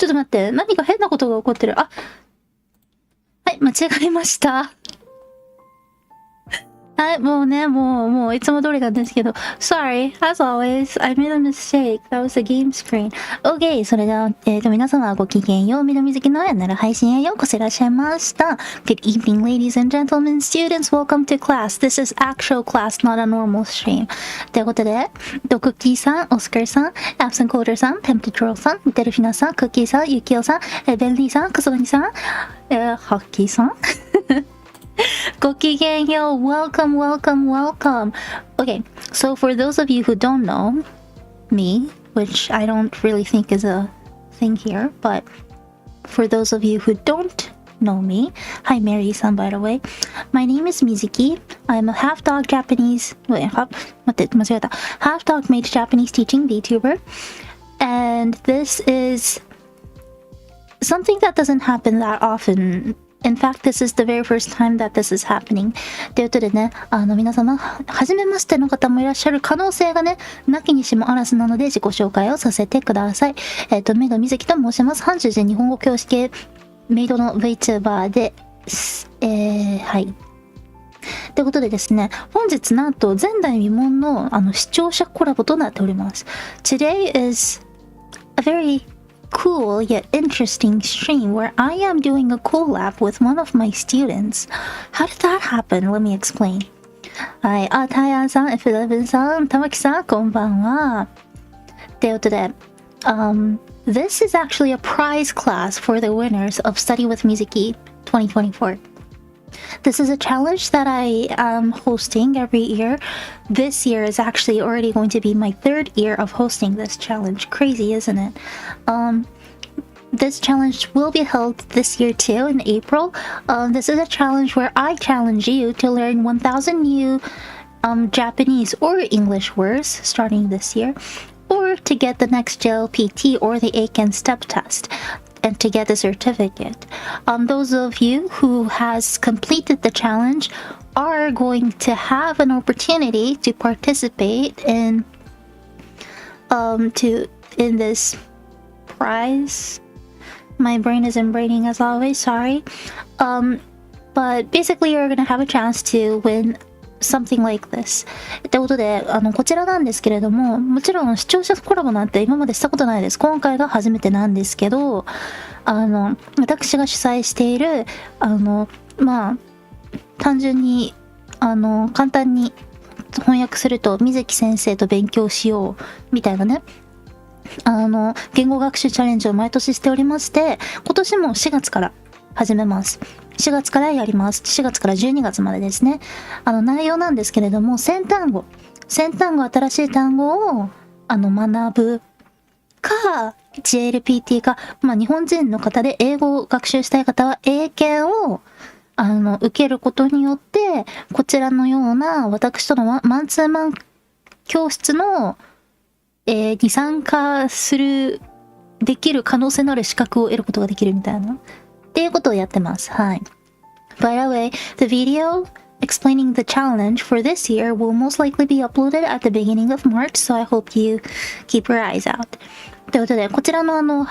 ちょっと待って、何か変なことが起こってる。あ、はい、間違えました。はい、もういつも通りなんですけど。Sorry, as always, I made a mistake. That was the game screen. Okay, それでは、皆様ごきげんよう。Meido Mizukiのなる配信へようこそいらっしゃいました。Good evening, ladies and gentlemen, students. Welcome to class. This is actual class, not a normal stream. ということで、クッキーさん、オスカーさん、アブセンコーダーさん、テンプトローさん、デルフィナさん、クッキーさん、ユキオさん、ベンリーさん、クソニさん、ハッキーさん。ごきげんよう. Welcome, welcome, welcome. Okay, so for those of you who don't know me, which I don't really think is a thing here, but for those of you who don't know me, hi Mary-san by the way, my name is Mizuki. I'm a half dog Japanese, half dog maid Japanese teaching Vtuber, and this is something that doesn't happen that often.In fact, this is the very first time that this is happening. ということでね、皆様、初めましての方もいらっしゃる可能性がね、なきにしもあらずなので自己紹介をさせてください。メイド水木と申します。半獣人日本語教師系メイドの Vtuber です。はい。ということでですね、本日なんと前代未聞の視聴者コラボとなっております。Today is a very cool yet interesting stream where I am doing a collab with one of my students. How did that happen? Let me explain. はい、タイアンさん、F11 さん、玉木さん、こんばんは。ということで、this is actually a prize class for the winners of Study with Mizuki 2024.This is a challenge that I am hosting every year. This year is actually already going to be my third year of hosting this challenge. Crazy, isn't it? This challenge will be held this year too in April. This is a challenge where I challenge you to learn 1,000 new Japanese or English words starting this year, or to get the next JLPT or the Aiken step test.And to get a certificate. Those of you who has completed the challenge are going to have an opportunity to participate in this prize. My brain isn't braining as always, sorry. But basically you're gonna have a chance to win.Something like this. ってことで、こちらなんですけれども、もちろん視聴者コラボなんて今までしたことないです。今回が初めてなんですけど、私が主催している、単純に、簡単に翻訳すると、水木先生と勉強しよう、みたいなね。言語学習チャレンジを毎年しておりまして、今年も4月から始めます。4月からやります。4月から12月までですね。内容なんですけれども、新しい単語を学ぶか、JLPT か、日本人の方で英語を学習したい方は英検を受けることによって、こちらのような私とのマンツーマン教室の、に参加できる可能性のある資格を得ることができるみたいな。っていうことをやってます。はい。By the way, the video explaining the challenge for this year will most likely be uploaded at the beginning of March, so I hope you keep your eyes out. ということで、こちらの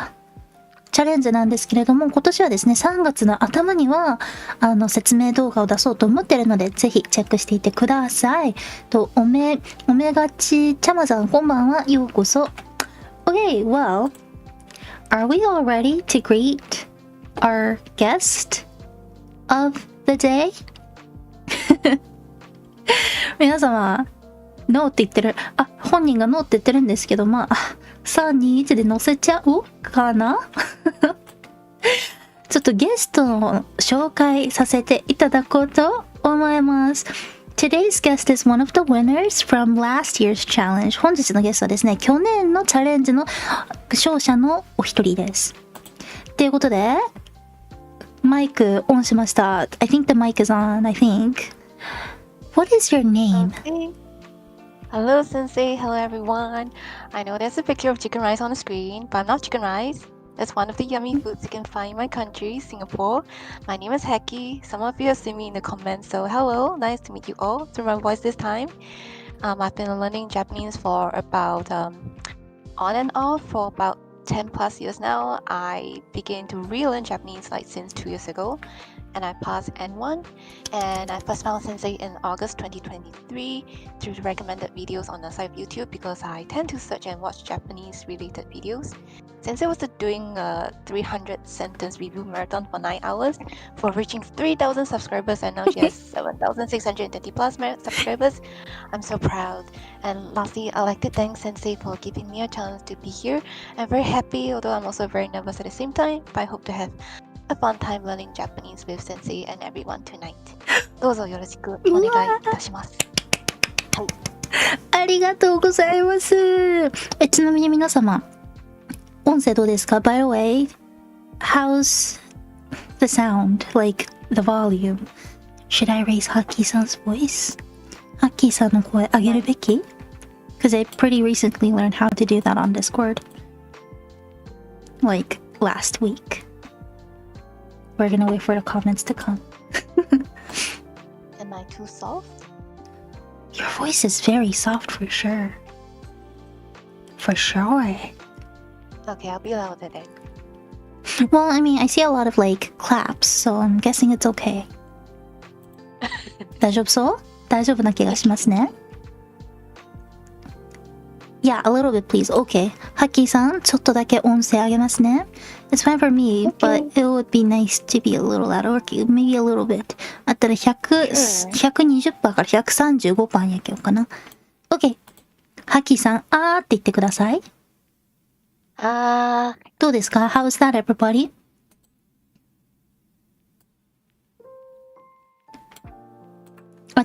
チャレンジなんですけれども、今年はですね、3月の頭には説明動画を出そうと思っているので、ぜひチェックしていてください。おめがちちゃまさん、こんばんは。ようこそ。Okay, well, are we all ready to greet?Our guest of the day? 皆様、ノーって言ってる。本人がノーって言ってるんですけど、3、2、1で載せちゃおうかなちょっとゲストの紹介させていただこうと思います。Today's guest is one of the winners from last year's challenge. 本日のゲストはですね、去年のチャレンジの勝者のお一人です。ということで、マイクオンしました。I think the mic is on, I think. What is your name? Hello, Sensei. Hello, everyone. I know there's a picture of chicken rice on the screen, but not chicken rice. That's one of the yummy foods you can find in my country, Singapore. My name is Hacky. Some of you have seen me in the comments, so hello. Nice to meet you all through my voice this time. I've been learning Japanese for about on and off for about 10 plus years now. I began to relearn Japanese like since 2 years ago, and I passed N1. And I first found Sensei in August 2023 through the recommended videos on the site of YouTube because I tend to search and watch Japanese related videos. Sensei was doing a 300 sentence review marathon for 9 hours for reaching 3,000 subscribers, and now she has 7,620 plus subscribers. I'm so proud. And lastly, I'd like to thank Sensei for giving me a chance to be here. I'm very happy, although I'm also very nervous at the same time, but I hope to have a fun time learning Japanese with Sensei and everyone tonight. どうぞよろしくお願いいたします。はい。ありがとうございます。ちなみに皆様、音声どうですか？ By the way, how's the sound? Like the volume? Should I raise Hacky-san's voice? Hacky-sanの声上げるべき？ Because I pretty recently learned how to do that on Discord. Like last week. We're gonna wait for the comments to come. Am I too soft? Your voice is very soft for sure. For sure. Okay, I'll be louder then. Well, I mean, I see a lot of like claps, so I'm guessing it's okay. 大丈夫そう？大丈夫な気がしますね。Yeah, a little bit please. Okay. Hackyさん、ちょっとだけ音声上げますね。It's fine for me, but it would be nice to be a little louder, or maybe a little bit. あったら120%から135%にやけようかな。Okay. Hackyさん、あーって言ってください。どうですか？ How's that, everybody?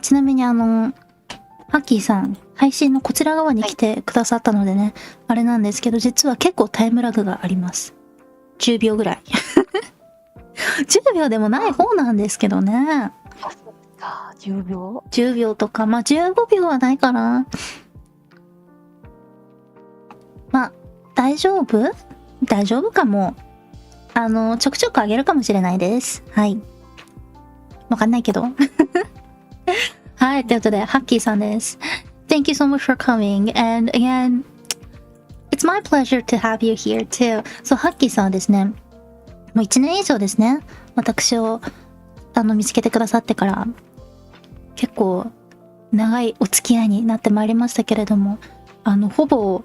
ちなみにハッキーさん、配信のこちら側に来てくださったのでね、あれなんですけど、実は結構タイムラグがあります。10秒ぐらい。10秒でもない方なんですけどね。10秒 ?10 秒とか、まあ15秒はないかな。まあ、大丈夫かも。ちょくちょくあげるかもしれないです。はい。わかんないけど。はい、ということで、ハッキーさんです。Thank you so much for coming. And again, it's my pleasure to have you here too. そう、ハッキーさんはですね、もう1年以上ですね、私を見つけてくださってから、結構長いお付き合いになってまいりましたけれども、ほぼ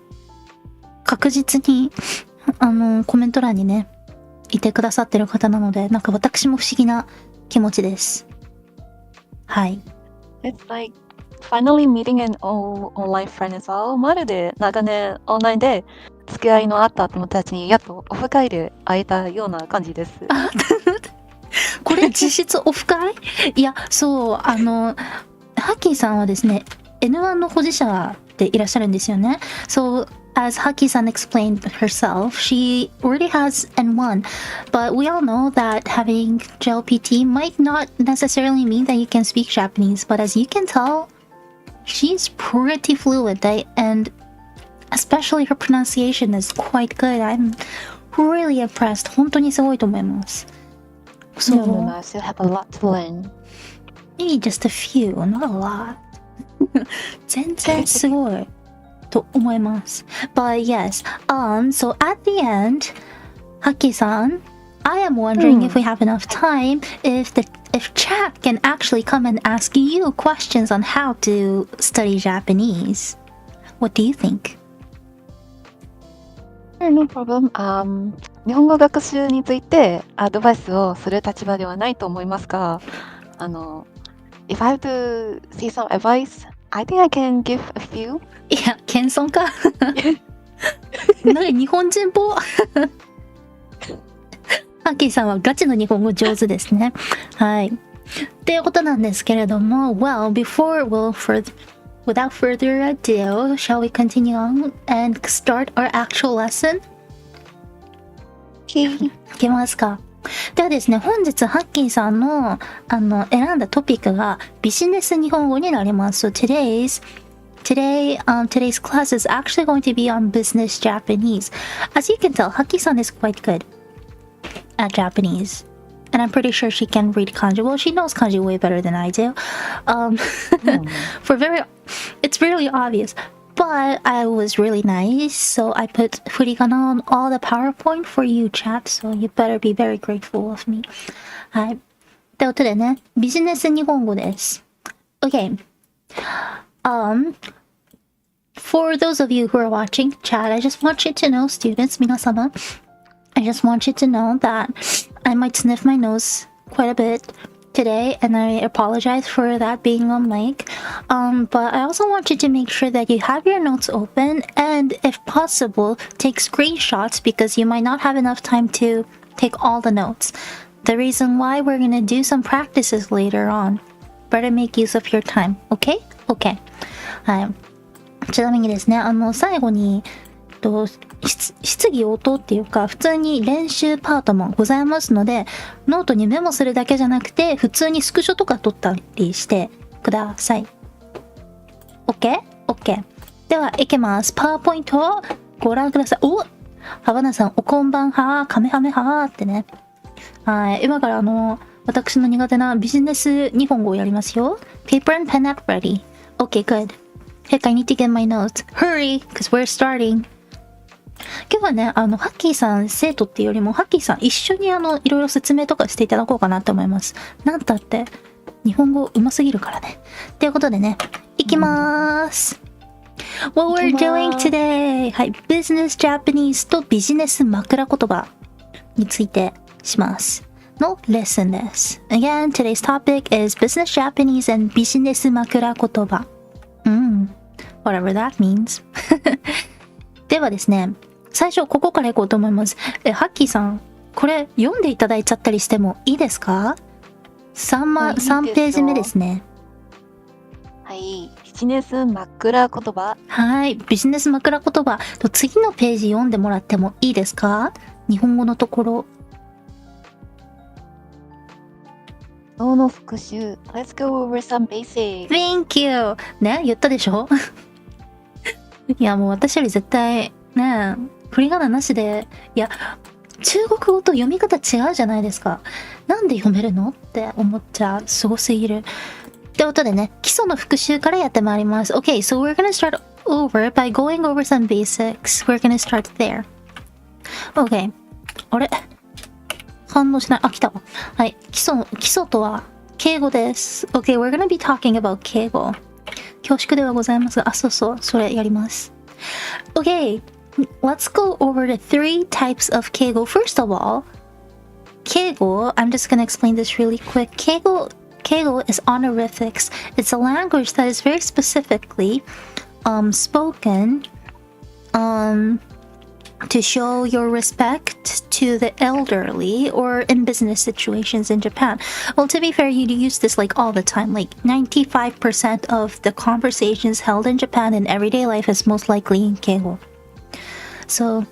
確実にコメント欄にね、いてくださってる方なので、なんか私も不思議な気持ちです。はい。It's like finally meeting an online friend as well. まるで長年オンラインで付き合いのあった友達にやっとオフ会で会えたような感じです。これ実質オフ会？いや、そう、ハッキーさんはですね、N1 の保持者でいらっしゃるんですよね。So, as Hacky-san explained herself, she already has N1, but we all know that having JLPT might not necessarily mean that you can speak Japanese, but as you can tell, she's pretty fluent, and especially her pronunciation is quite good. I'm really impressed. 本当にすごいと思います。So, I still have a lot to learn. Maybe just a few, not a lot. 全然すごい。と思います。But yes, so at the end, Hacky-san, I am wondering if we have enough time, if chat can actually come and ask you questions on how to study Japanese. What do you think? No problem. 日本語学習についてアドバイスをする立場ではないと思いますが、if I have to see some advice, I think I can give a few. いや、謙遜か。なんか日本人っぽ。ハッキーさんはガチの日本語上手ですね。はい。っていうことなんですけれども、well, without further ado, shall we continue on and start our actual lesson? いけますか。ではですね、本日ハッキーさんの選んだトピックがビジネス日本語になります。So today's class is actually going to be on business Japanese. As you can tell, Hacky-san is quite good at Japanese. And I'm pretty sure she can read kanji. Well, she knows kanji way better than I do. It's really obvious. But I was really nice, so I put 振り仮名 on all the PowerPoint for you, chat. So you better be very grateful of me. はい。ということでね、ビジネス日本語です。Okay. For those of you who are watching, chat, I just want you to know, students, 皆様, I just want you to know that I might sniff my nose quite a bit today, and I apologize for that being on mic. But I also want you to make sure that you have your notes open, and if possible, take screenshots because you might not have enough time to take all the notes. The reason why we're gonna do some practices later on. Better make use of your time, okay? Okay. はい。ちなみにですね、最後に、質疑応答っていうか、普通に練習パートもございますので、ノートにメモするだけじゃなくて、普通にスクショとか撮ったりしてください。OK? OK。では、いきます。パワーポイントをご覧ください。お！ハバナさん、おこんばんはー、カメハメはーってね。はい。今から私の苦手なビジネス日本語をやりますよ。Paper and pen at ready. OK, good. Heck, I need to get my notes. Hurry, because we're starting. 今日はね、ハッキーさん生徒っていうよりも、ハッキーさん一緒にいろいろ説明とかしていただこうかなと思います。なんたって、日本語上手すぎるからね。ということでね、いきまーす。What we're doing today! はい、Business Japanese とビジネス枕言葉についてします。のレッスンです。Again, today's topic is Business Japanese and ビジネス枕言葉。Whatever that means. ではですね、最初ここからいこうと思います。ハッキーさん、これ読んでいただいちゃったりしてもいいですか？ 3ページ目ですね。はい、ビジネス枕言葉。はい、ビジネス枕言葉と次のページ読んでもらってもいいですか？日本語のところ。脳の復習。Let's go over some basics. Thank you! ね、言ったでしょ？いや、もう私より絶対、ね、振り仮名なしで、いや、中国語と読み方違うじゃないですか。なんで読めるのって思っちゃう。すごすぎる。ってことでね、基礎の復習からやってまいります。Okay, so we're gonna start over by going over some basics. We're gonna start there. Okay. あれ？反応しない。あ、来たわ。はい。基礎とは、敬語です。Okay, we're gonna be talking about 敬語。恐縮ではございますが、それやります。Okay, let's go over the 3 types of 敬語. First of all, 敬語, I'm just gonna explain this really quick. 敬語 is honorifics. It's a language that is very specifically spoken to show your respect to the elderly or in business situations in Japan. Well, to be fair, you use this like all the time. Like 95% of the conversations held in Japan in everyday life is most likely in keigo. So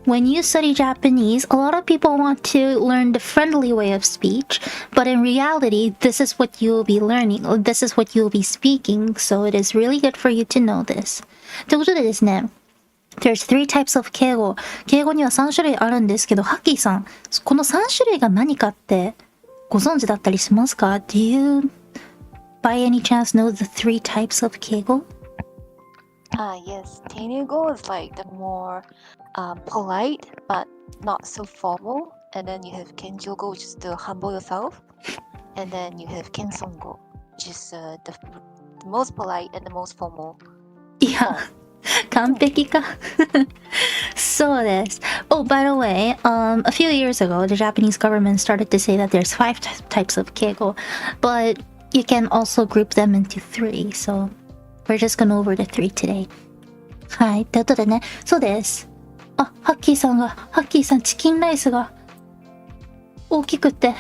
when you study Japanese, a lot of people want to learn the friendly way of speech, but in reality, this is what you will be learning. This is what you will be speaking. So it is really good for you to know this. ということでですね、There's 3 types of 敬語。敬語には3種類あるんですけど、ハッキーさん、この3種類が何かってご存知だったりしますか？ Do you by any chance know the 3 types of 敬語? Yes. 丁寧語 is like the more polite but not so formal. And then you have 謙譲語, which is to humble yourself. And then you have 謙遜語, which is the most polite and the most formal. いや。完璧か。そうです。Oh, by the way, a few years ago, the Japanese government started to say that there's 5 types of 敬語, but you can also group them into 3. So we're just going over the 3 today. はい。ということでね、そうです。あ、ハッキーさん、チキンライスが大きくて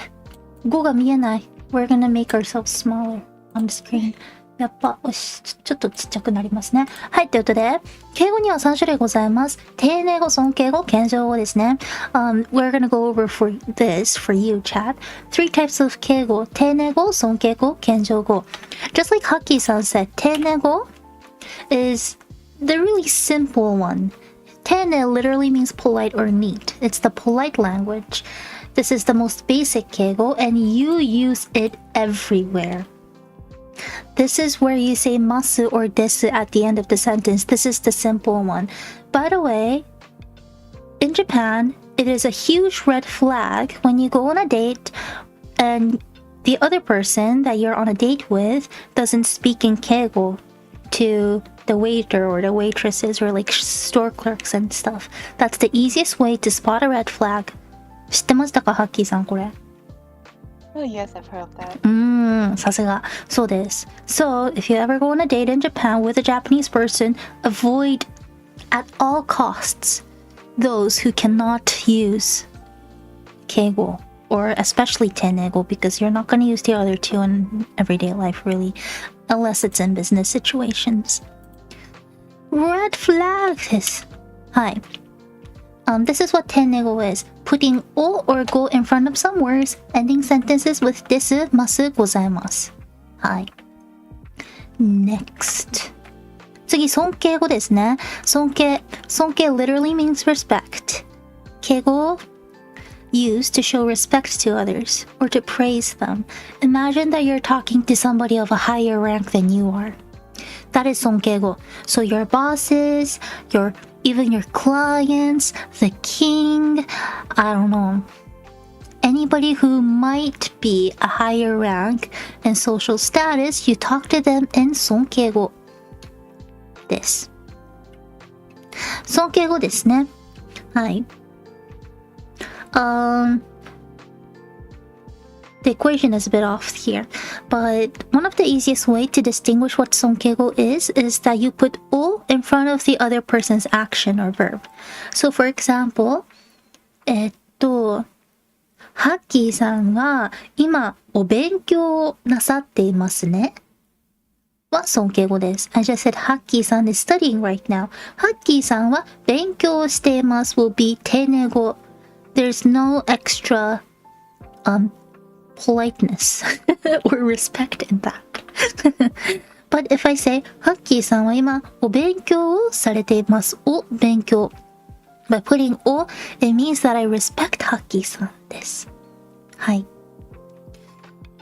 5が見えない。We're gonna make ourselves smaller on the screen.やっぱ、ちょっとちっちゃくなりますね。はい、ということで、敬語には3種類ございます。丁寧語、尊敬語、謙譲語ですね。We're gonna go over for this for you, chat. 3 types of 敬語、丁寧語、尊敬語、謙譲語。Just like Hacky-san said, 丁寧語 is the really simple one. 丁寧 literally means polite or neat. It's the polite language. This is the most basic 敬語 and you use it everywhere. This is where you say masu or desu at the end of the sentence. This is the simple one. By the way, in Japan, it is a huge red flag when you go on a date and the other person that you're on a date with doesn't speak in keigo to the waiter or the waitresses or like store clerks and stuff. That's the easiest way to spot a red flag. 知ってましたか、ハッキーさんこれ。Oh yes, I've heard of that. さすが。そうです。So, if you ever go on a date in Japan with a Japanese person, avoid at all costs those who cannot use keigo or especially tenego because you're not going to use the other two in everyday life really, unless it's in business situations. Red flag です。はい。This is what tenego is. Putting o or go in front of some words, ending sentences with desu, masu, gozaimasu. はい。Next. 次、尊敬語ですね。尊敬 literally means respect. 敬語 used to show respect to others or to praise them. Imagine that you're talking to somebody of a higher rank than you are. That is 尊敬語. So your bosses, even your clients, the king, I don't know. Anybody who might be a higher rank in social status, you talk to them in 尊敬語です。尊敬語ですね。はい。The equation is a bit off here, but one of the easiest way to distinguish what 尊敬語 is that you put o in front of the other person's action or verb. So for example, ハッキーさんは今お勉強なさっていますね。は尊敬語です。I just said ハッキーさん is studying right now. ハッキーさんは勉強しています will be 丁寧語。There's no extra politeness or respect in that. But if I say ハッキーさんは今お勉強をされています。お勉強。By putting お it means that I respect ハッキーさんです。はい。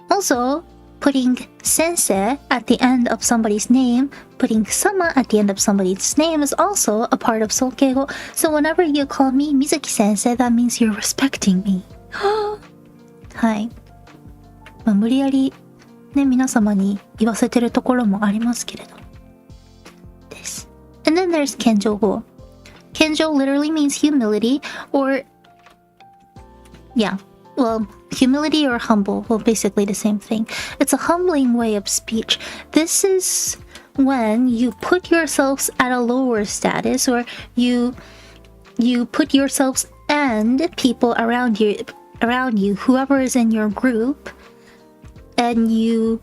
Also, putting sensei at the end of somebody's name, putting sama at the end of somebody's name is also a part of 尊敬語. So whenever you call me Mizuki sensei, that means you're respecting me. はい。まあ、無理やりね、皆様に言わせてるところもありますけれど。です。And then there's 謙譲語. 謙譲 literally means humility or well, humility or humble, well, basically the same thing. It's a humbling way of speech. This is when you put yourselves at a lower status or you put yourselves and people around you, whoever is in your group, and you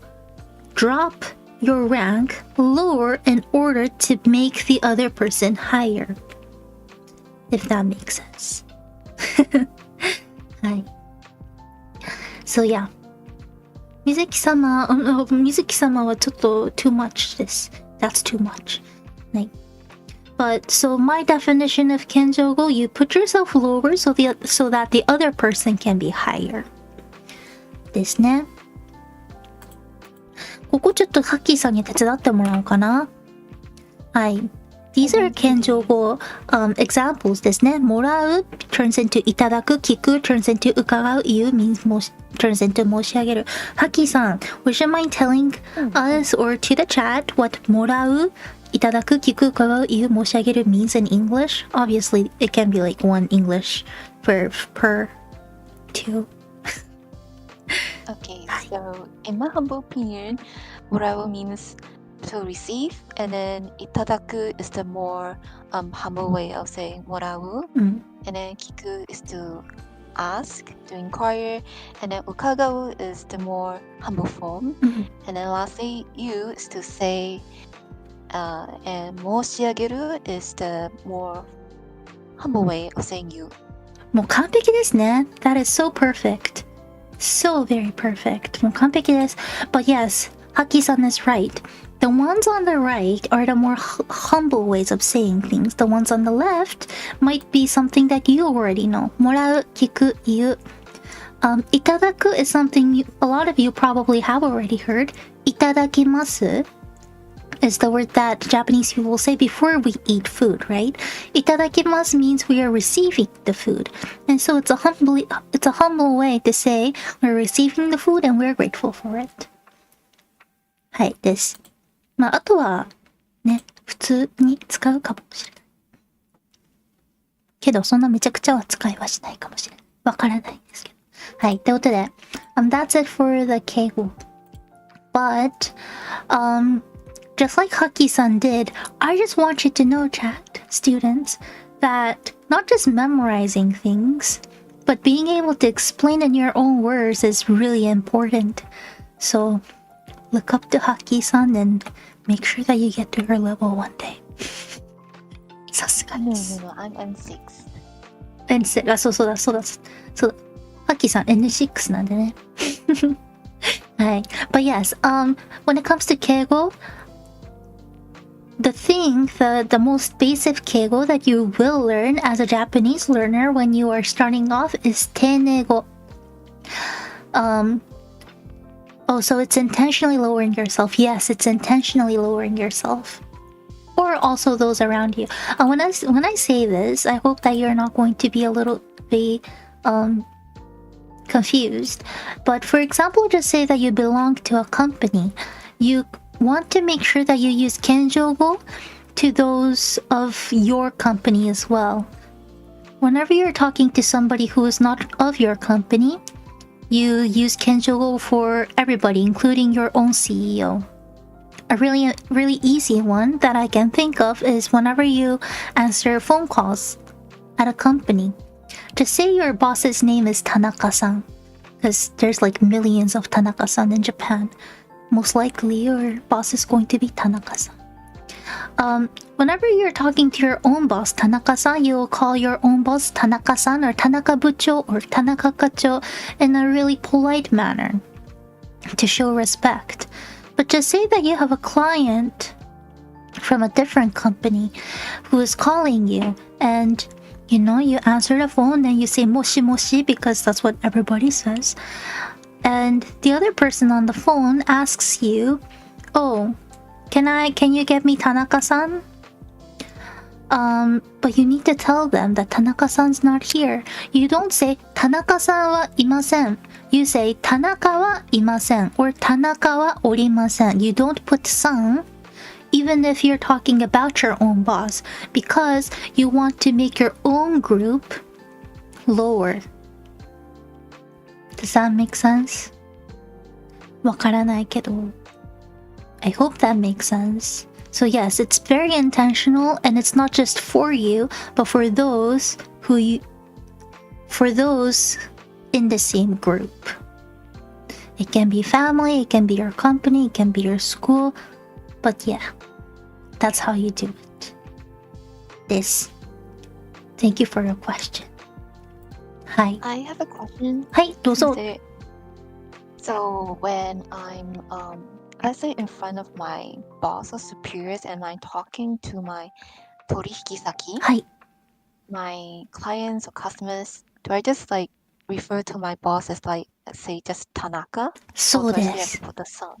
drop your rank lower in order to make the other person higher. If that makes sense. はい。So yeah. 水木様はちょっと too much です。That's too much. はい。But so my definition of 謙譲語, you put yourself lower so that the other person can be higher. ですね。ここちょっとハッキーさんに手伝ってもらおうかな。はい。These are 謙譲語、examples ですね。もらう turns into いただく、聞く turns into 伺う、言う means turns into 申し上げる。ハッキーさん、would you mind telling us or to the chat what もらう、いただく、聞く、伺う、言う、申し上げる means in English? Obviously, it can be like one English verb per two. Okay, so in my humble opinion, もらう means to receive, and then いただく is the more humble way of saying もらう, and then 聞く is to ask, to inquire, and then 伺う is the more humble form, and then lastly 言う is to say, and 申し上げる is the more humble way of saying you. もう完璧ですね。That is so perfect. So very perfect. もう完璧です。But yes, Haki-san is right. The ones on the right are the more humble ways of saying things. The ones on the left might be something that you already know. もらう、聞く、言う。Itadaku is something a lot of you probably have already heard. Itadakimasu is the word that Japanese people will say before we eat food, right? Itadakimasu means we are receiving the food. And so it's a humble way to say we're receiving the food and we're grateful for it. はいです。あとはね、普通に使うかもしれない。けど、そんなめちゃくちゃは使いはしないかもしれない。わからないんですけど。はい。ということで、that's it for the keigo. But, just like Hacky-san did, I just want you to know, chat, students, that not just memorizing things, but being able to explain in your own words is really important. So, look up to Hacky-san and make sure that you get to her level one day. さすがです。No, I'm N6. N6、そうだ。ハッキーさん N6 なんでね。はい。But yes, when it comes to keigo, the most basic keigo that you will learn as a Japanese learner when you are starting off is teinego. So it's intentionally lowering yourself. Yes, it's intentionally lowering yourself. Or also those around you. When I say this, I hope that you're not going to be a little bit confused. But for example, just say that you belong to a company. You want to make sure that you use kenjogo to those of your company as well. Whenever you're talking to somebody who is not of your company, you use kenjogo for everybody, including your own CEO. A really easy one that I can think of is whenever you answer phone calls at a company. Just say your boss's name is Tanaka-san, because there's like millions of Tanaka-san in Japan. Most likely your boss is going to be Tanaka-san. Whenever you're talking to your own boss, Tanaka-san, you will call your own boss Tanaka-san or Tanaka-bucho or Tanaka-kacho in a really polite manner to show respect. But just say that you have a client from a different company who is calling you and you answer the phone and you say moshi moshi because that's what everybody says. And the other person on the phone asks you, "Oh, can you get me Tanaka-san?" But you need to tell them that Tanaka-san's not here. You don't say Tanaka-san wa imasen. You say Tanaka wa imasen or Tanaka wa orimasen. You don't put san, even if you're talking about your own boss, because you want to make your own group lower. Does that make sense? わからないけど I hope that makes sense. So yes, it's very intentional and it's not just for you, but for those in the same group. It can be family, it can be your company, it can be your school, but yeah, that's how you do it. Thank you for your question. Hi. I have a question. はい、どうぞ。 So when I'm let's say in front of my boss or superiors and I'm talking to my torihikisaki, はい。 my clients or customers, do I just like refer to my boss as like, let's say just Tanaka? そう Or do で I す。 still have to put the son?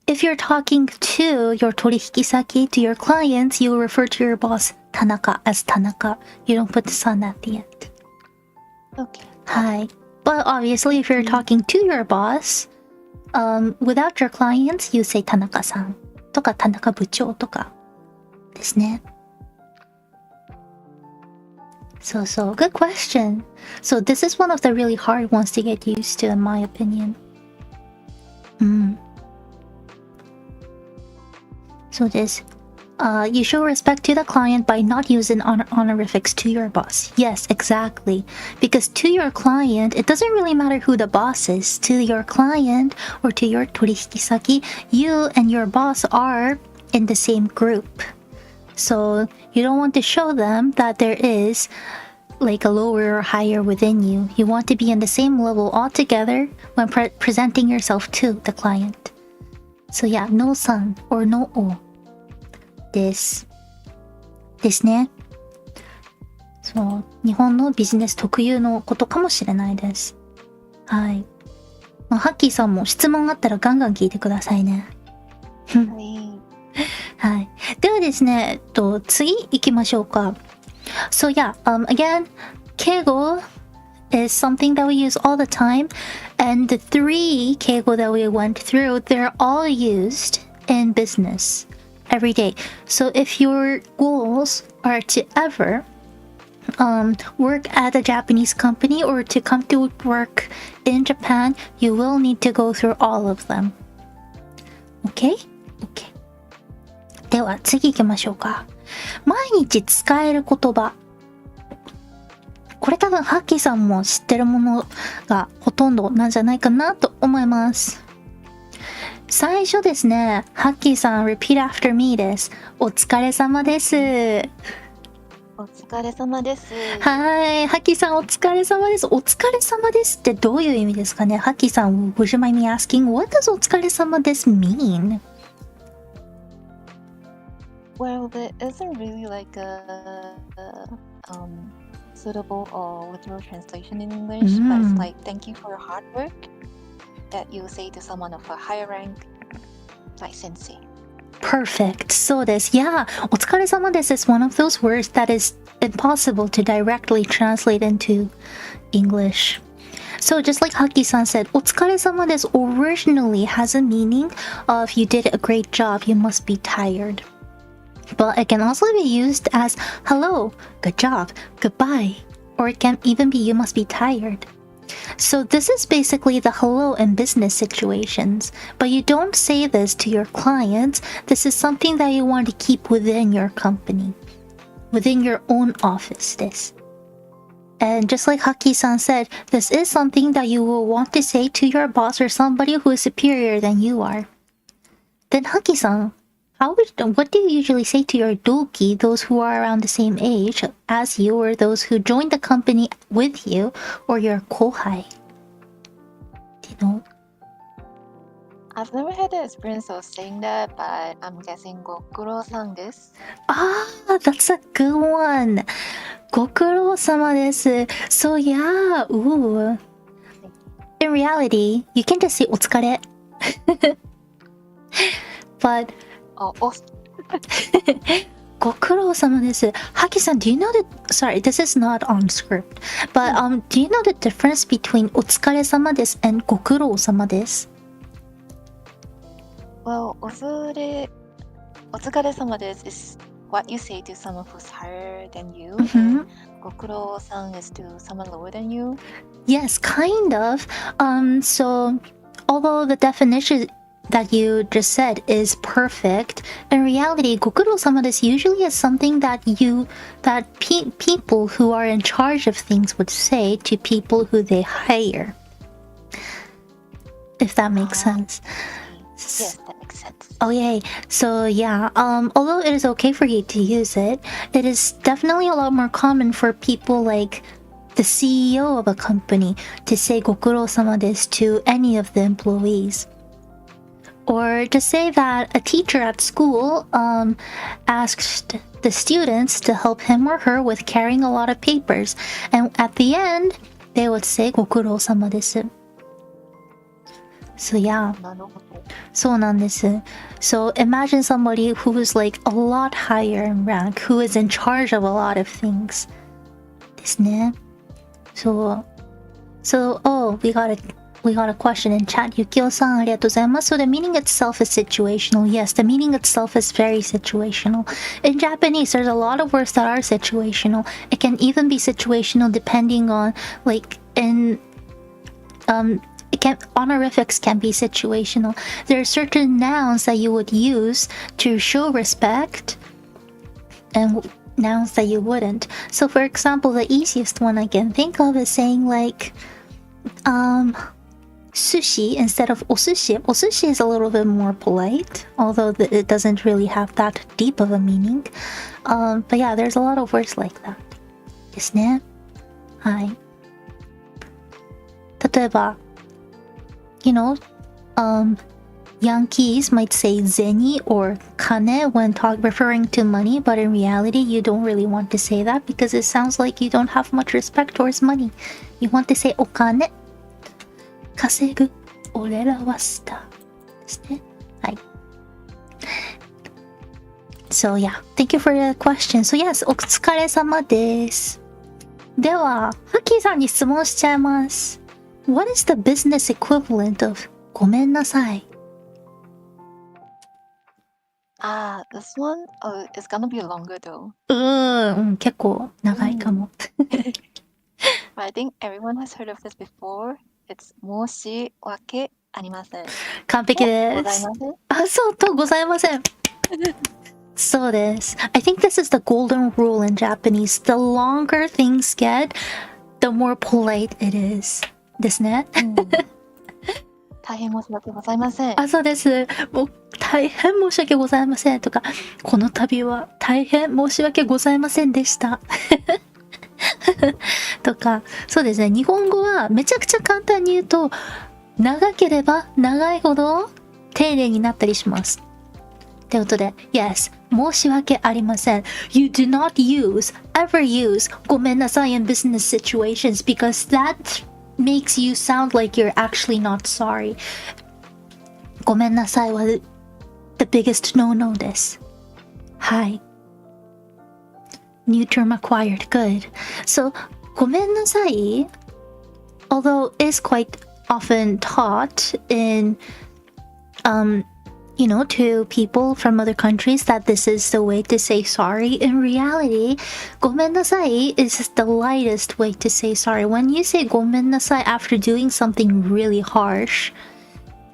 If you're talking to your torihikisaki, to your clients, you will refer to your boss Tanaka as Tanaka. You don't put the san at the end. Okay. Hi. But obviously, if you're talking to your boss, without your clients, you say Tanaka-san とか Tanaka-bucho とかですね。So, good question. So this is one of the really hard ones to get used to, in my opinion. So you show respect to the client by not using honorifics to your boss. Yes, exactly. Because to your client, it doesn't really matter who the boss is. To your client or to your torihikisaki, you and your boss are in the same group. So you don't want to show them that there is like a lower or higher within you. You want to be in the same level altogether when presenting yourself to the client. So yeah, no san or no o. ですね。そう、日本のビジネス特有のことかもしれないです。はい。まあ、ハッキーさんも質問あったらガンガン聞いてくださいね。はい。はい。ではですね、次行きましょうか。So yeah, again, keigo is something that we use all the time, and the 3 keigo that we went through, they're all used in business every day. So if your goals are to ever work at a Japanese company or to come to work in Japan, you will need to go through all of them. Okay? Okay. では次行きましょうか。毎日使える言葉。これ多分ハッキーさんも知ってるものがほとんどなんじゃないかなと思います。最初ですね、ハッキーさん repeat after me です。お疲れ様です。お疲れ様です。はい、ハッキーさんお疲れ様です。お疲れ様ですってどういう意味ですかね。ハッキーさん would you mind me asking what does お疲れ様です mean? Well, there isn't really like a suitable or literal translation in English, but it's like thank you for your hard work that you say to someone of a higher rank, like sensei. Perfect. そうです。Yeah, お疲れ様です is one of those words that is impossible to directly translate into English. So just like Hacky-san said, お疲れ様です originally has a meaning of you did a great job, you must be tired. But it can also be used as hello, good job, goodbye, or it can even be you must be tired. So this is basically the hello in business situations, but you don't say this to your clients. This is something that you want to keep within your company, within your own office. This. And just like Haki-san said, this is something that you will want to say to your boss or somebody who is superior than you are. Then Haki-san, what do you usually say to your doki, those who are around the same age as you, or those who joined the company with you, or your kohai? Do you know? I've never had the experience of saying that, but I'm guessing gokuro-san desu. Ah, that's a good one. ご苦労様です. So yeah, ooh. In reality, you can just say お疲れ. Butご苦労様です. Haki-san, do you know that? Sorry, this is not on script. But do you know the difference between お疲れ様です and ご苦労様です? Well, お疲れ様です is what you say to someone who's higher than you. And ご苦労さん is to someone lower than you. Yes, kind of. So although the definition that you just said is perfect, in reality, ご苦労様です usually is something that people who are in charge of things would say to people who they hire. If that makes sense. Yes, that makes sense. Okay, so yeah, although it is okay for you to use it, it is definitely a lot more common for people like the CEO of a company to say ご苦労様です to any of the employees. Or to say that a teacher at school asked the students to help him or her with carrying a lot of papers, and at the end, they would say ご苦労様です. So yeah. なるほど。そうなんです. So imagine somebody who is like a lot higher in rank, who is in charge of a lot of things. ですね. So oh, we got a question in chat. Yukio-san, ありがとうございます. So the meaning itself is situational. Yes, the meaning itself is very situational. In Japanese, there's a lot of words that are situational. It can even be situational depending on honorifics can be situational. There are certain nouns that you would use to show respect and nouns that you wouldn't. So for example, the easiest one I can think of is saying like sushi instead of osushi. Osushi is a little bit more polite, although it doesn't really have that deep of a meaning. But yeah, there's a lot of words like that. ですね。はい。例えばYou know, Yankees might say zeni or kane when referring to money, but in reality, you don't really want to say that because it sounds like you don't have much respect towards money. You want to say お金。稼ぐ。俺らはスター。ですね。はい。So yeah, thank you for the question. So yes, お疲れ様です。では、ハッキーさんに質問しちゃいます。What is the business equivalent of ごめんなさい？ This one is gonna be longer though. 結構長いかも。But I think everyone has heard of this before. It's 申し訳ありません。完璧です。ございません。あ、そうとございません。そうです。I think this is the golden rule in Japanese. The longer things get, the more polite it is. ですね。大変申し訳ございません。あ、そうです。もう大変申し訳ございませんとか、この度は大変申し訳ございませんでした。とか、そうですね。日本語はめちゃくちゃ簡単に言うと、長ければ長いほど丁寧になったりします。ということで、Yes, 申し訳ありません。You do not ever use ごめんなさい in business situations because that makes you sound like you're actually not sorry. ごめんなさいは the biggest no-no です。はい。New term acquired. Good. So, ごめんなさい although is quite often taught in to people from other countries that this is the way to say sorry. In reality, ごめんなさい is the lightest way to say sorry. When you say ごめんなさい after doing something really harsh,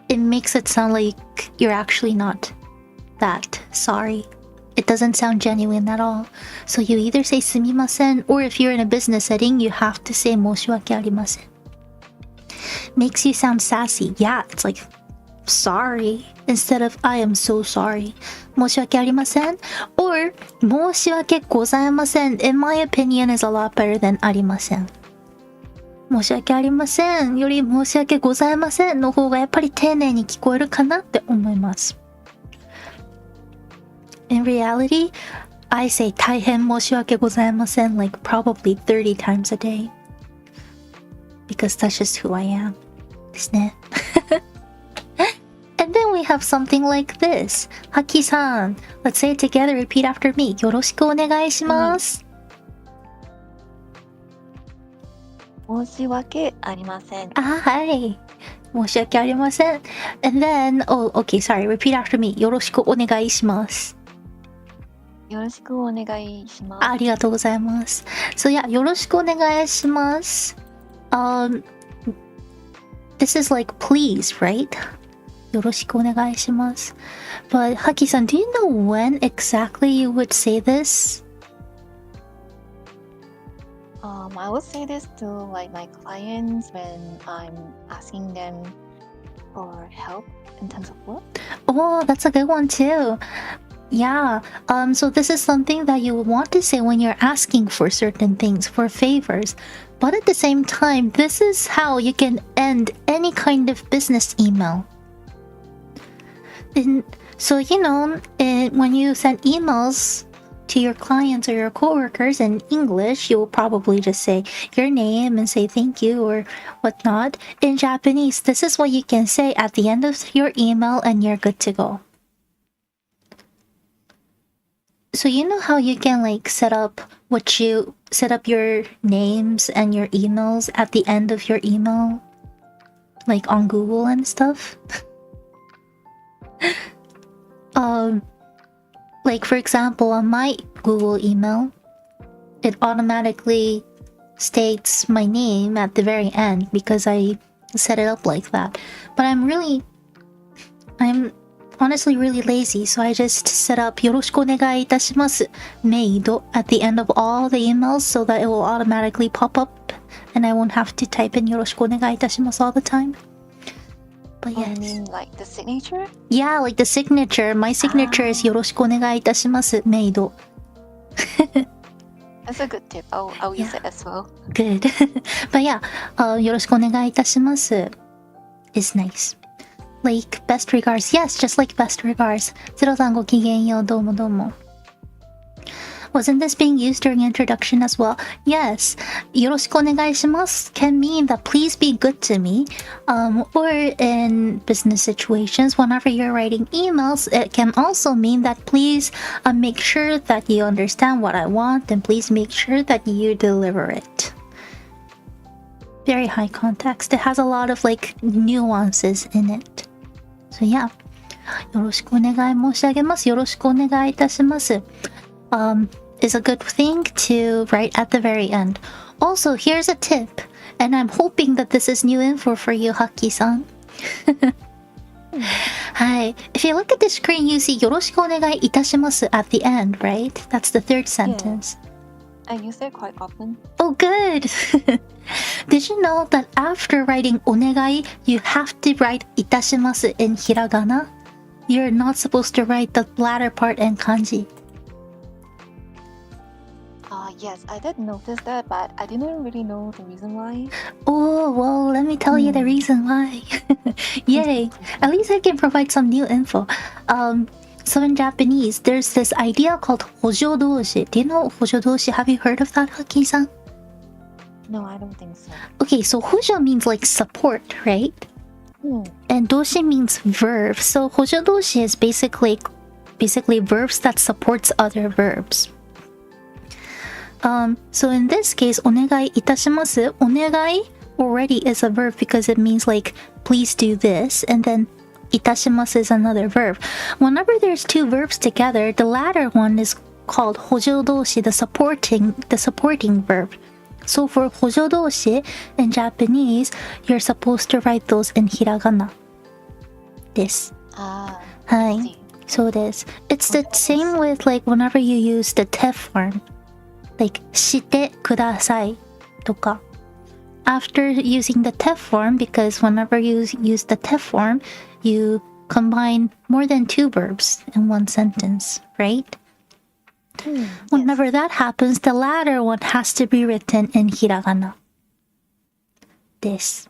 it makes it sound like you're actually not that sorry. It doesn't sound genuine at all. So you either say すみません or if you're in a business setting, you have to say 申し訳ありません. Makes you sound sassy. Yeah, it's like sorry instead of I am so sorry. 申し訳ありません or 申し訳ございません in my opinion is a lot better than ありません。申し訳ありませんより申し訳ございませんの方がやっぱり丁寧に聞こえるかなって思います。In reality, I say 大変申し訳ございません like probably 30 times a day because that's just who I am. ですね。And then we have something like this. Hacky san, let's say it together. Repeat after me. よろしくお願いします。申し訳ありません。はい。申し訳ありません。And then, okay, sorry. Repeat after me. よろしくお願いします。よろしくお願いします。ありがとうございます。So yeah, よろしくお願いします。This is like please, right? よろしくお願いします。But Haki-san, do you know when exactly you would say this? I would say this to like my clients when I'm asking them for help in terms of work. Oh, that's a good one too. Yeah. So this is something that you would want to say when you're asking for certain things, for favors. But at the same time, this is how you can end any kind of business email. So, when you send emails to your clients or your coworkers in English, you will probably just say your name and say thank you or whatnot. In Japanese, this is what you can say at the end of your email and you're good to go. So you know how you can like set up your names and your emails at the end of your email? Like on Google and stuff? Like for example, on my Google email, it automatically states my name at the very end because I set it up like that. But I'm honestly really lazy, so I just set up よろしくお願いいたします maid at the end of all the emails so that it will automatically pop up and I won't have to type in よろしくお願いいたします all the time. But yes. You mean like the signature? Yeah, like the signature. My signature is よろしくお願いいたします maid. That's a good tip. I'll use it as well. Good. But yeah, よろしくお願いいたします is nice. like best regards. Yes, just like best regards. ゼロさんごきげんよう、どうもどうも。Wasn't this being used during introduction as well? Yes. よろしくお願いします can mean that please be good to me. Or in business situations, whenever you're writing emails, it can also mean that please make sure that you understand what I want and please make sure that you deliver it. Very high context. It has a lot of like nuances in it. So yeah. よろしくお願い申し上げます。よろしくお願いいたします。Is a good thing to write at the very end. Also, here's a tip, and I'm hoping that this is new info for you, Hacky-san. Hi. If you look at the screen, you see よろしくお願いいたします at the end, right? That's the third sentence. I use it quite often. Oh, good. Did you know that after writing お願い, you have to write いたします in hiragana? You're not supposed to write the latter part in kanji. Yes, I did notice that, but I didn't really know the reason why. Oh, well, let me tell you the reason why. Yay. At least I can provide some new info. So in Japanese, there's this idea called hojodoshi. Do you know hojodoshi? Have you heard of that, Hacky-san? No, I don't think so. Okay, so hojo means like support, right? And doshi means verb. So hojodoshi is basically verbs that supports other verbs. So in this case, お願いいたします. お願い already is a verb because it means like please do this, and then いたします is another verb. Whenever there's two verbs together, the latter one is called 補助動詞, the supporting verb. So for 補助動詞 in Japanese, you're supposed to write those in hiragana. This. はい。そうです. It's the same with like whenever you use the te form. Like してくださいとか. After using the te form, because whenever you use the te form, you combine more than two verbs in one sentence, right? Whenever that happens, the latter one has to be written in hiragana. This.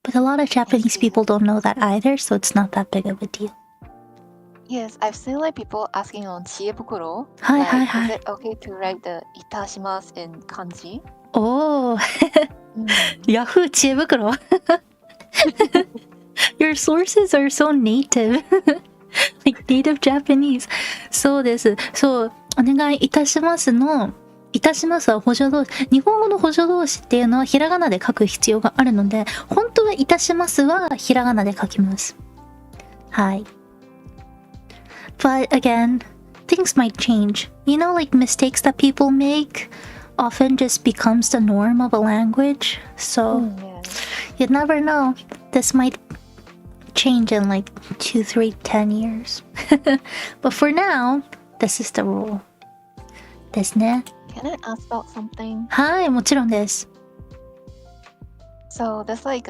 But a lot of Japanese people don't know that either, so it's not that big of a deal. Yes, I've seen like people asking on 知恵袋. Is it okay to write the いたします in kanji? Oh, Yahoo 知恵袋. Your sources are so native. Like native Japanese. そうです。そう、お願いいたしますの、いたしますは補助動詞。日本語の補助動詞っていうのはひらがなで書く必要があるので、本当はいたしますはひらがなで書きます。はい。But again, things might change. You know, like mistakes that people make often just becomes the norm of a language. So you never know. This might change in like 2, 3, 10 years. But for now, this is the rule. ですね。Can I ask about something? はい、もちろんです。So there's like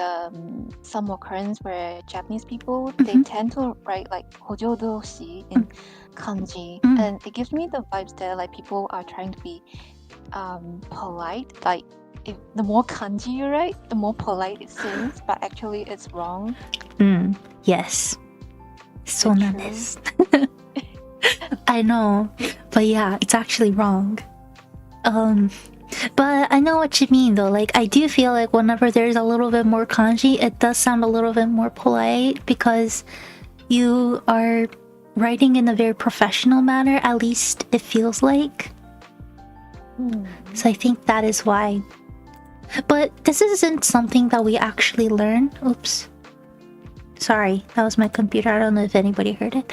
some occurrence where Japanese people they tend to write like 補助動詞 in kanji, and it gives me the vibes that like people are trying to be polite. Like if the more kanji you write, the more polite it seems, but actually it's wrong. Yes. そうなんです。I know, but yeah, it's actually wrong. But I know what you mean though. Like I do feel like whenever there's a little bit more kanji, it does sound a little bit more polite because you are writing in a very professional manner, at least it feels like. So I think that is why. But this isn't something that we actually learn. Oops. Sorry, that was my computer. I don't know if anybody heard it.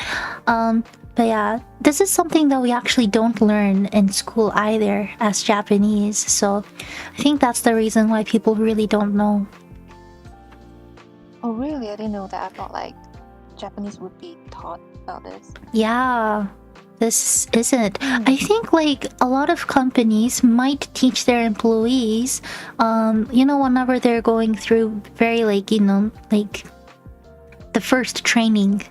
But yeah, this is something that we actually don't learn in school either as Japanese. So I think that's the reason why people really don't know. Oh really? I didn't know that. I thought like Japanese would be taught about this. Yeah, this isn't. I think like a lot of companies might teach their employees, you know, whenever they're going through very like, you know, like the first training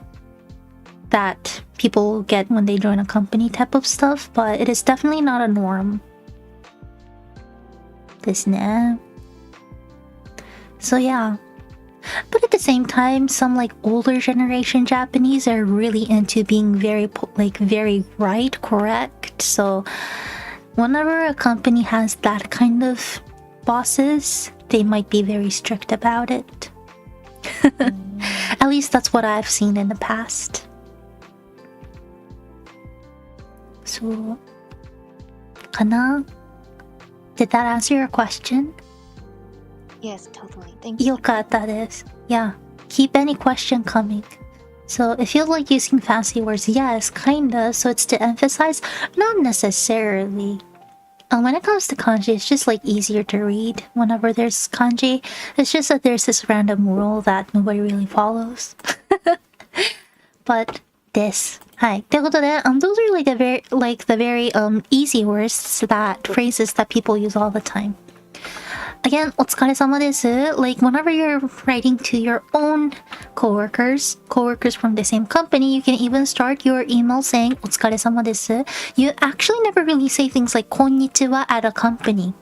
that people get when they join a company type of stuff, but it is definitely not a norm. ですね。So yeah. But at the same time, some like older generation Japanese are really into being very very right, correct. So whenever a company has that kind of bosses, they might be very strict about it. At least that's what I've seen in the past. So, かな? Did that answer your question? Yes, totally. Thank you. よかったです. Yeah, keep any question coming. So if you like using fancy words, yes, kinda. So it's to emphasize, not necessarily. When it comes to kanji, it's just like easier to read whenever there's kanji. It's just that there's this random rule that nobody really follows. But this. はい。ということで、those are the very easy words phrases that people use all the time. Again, お疲れ様です. Like whenever you're writing to your own coworkers from the same company, you can even start your email saying お疲れ様です. You actually never really say things like こんにちは at a company.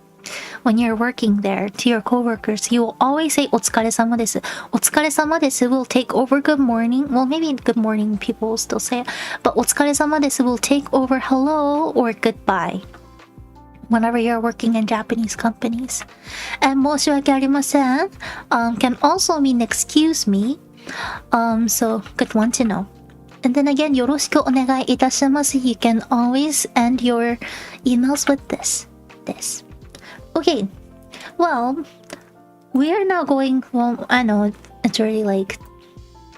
When you're working there to your coworkers, you will always say お疲れ様です. お疲れ様です will take over good morning. Well, maybe good morning people will still say it, but お疲れ様です will take over hello or goodbye whenever you're working in Japanese companies. And 申し訳ありません can also mean excuse me. So good one to know. And then again, よろしくお願いいたします. You can always end your emails with this. Okay, well, we are now going, well, I know it's already like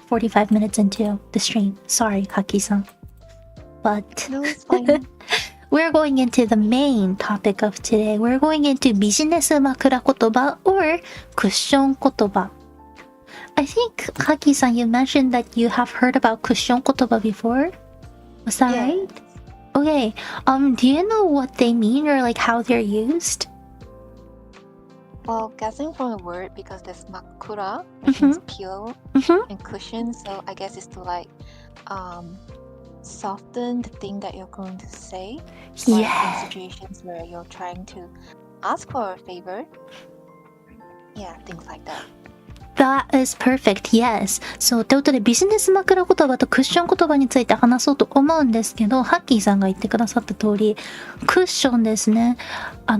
45 minutes into the stream. Sorry, Hacky-san. But No, it's fine. we're going into the main topic of today. We're going into ビジネス枕言葉 or クッション言葉. I think, Hacky-san, you mentioned that you have heard about クッション言葉 before. Was that Yeah. right? Okay. Do you know what they mean or like how they're used? Well, guessing from the word, because there's makura, which means pillow, and cushion, so I guess it's to like soften the thing that you're going to say. Like Yeah. in situations where you're trying to ask for a favor. Yeah, things like that. That is perfect, yes. そう、ということでビジネス枕言葉とクッション言葉について話そうと思うんですけど、ハッキーさんが言ってくださった通り、クッションですね。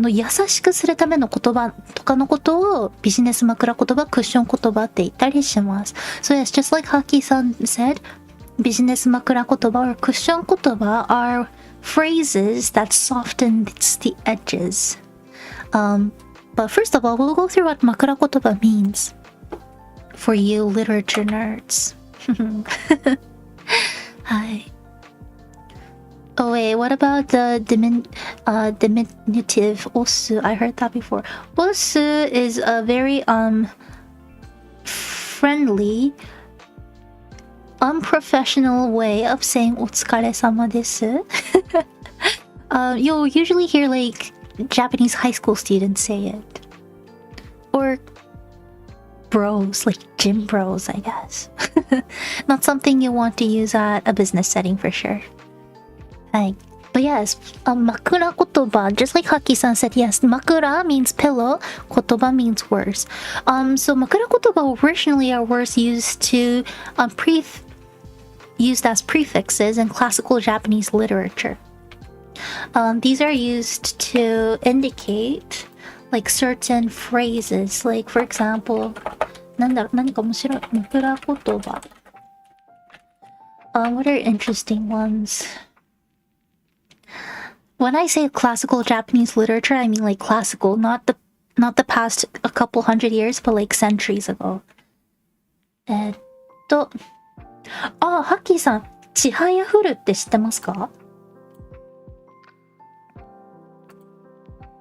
優しくするための言葉とかのことをビジネス枕言葉、クッション言葉って言ったりします。So yes, just like Hacky-san said, ビジネス枕言葉 or クッション言葉 are phrases that soften the edges. But first of all, we'll go through what 枕言葉 means. For you literature nerds. Hi. Oh wait, what about the diminutive osu? I heard that before. Osu is a very friendly, unprofessional way of saying お疲れ様です. You'll usually hear like Japanese high school students say it. Or bros, like gym bros, I guess. Not something you want to use at a business setting for sure. Right. But yes, makura kotoba, just like Hacky-san said, yes, makura means pillow, kotoba means words. So makura kotoba originally are words used to used as prefixes in classical Japanese literature. These are used to indicate like certain phrases, like for example, 何か面白い枕言葉. What are interesting ones? When I say classical Japanese literature, I mean like classical, not the past a couple hundred years, but like centuries ago. ハッキーさん、ちはやふるって知ってますか？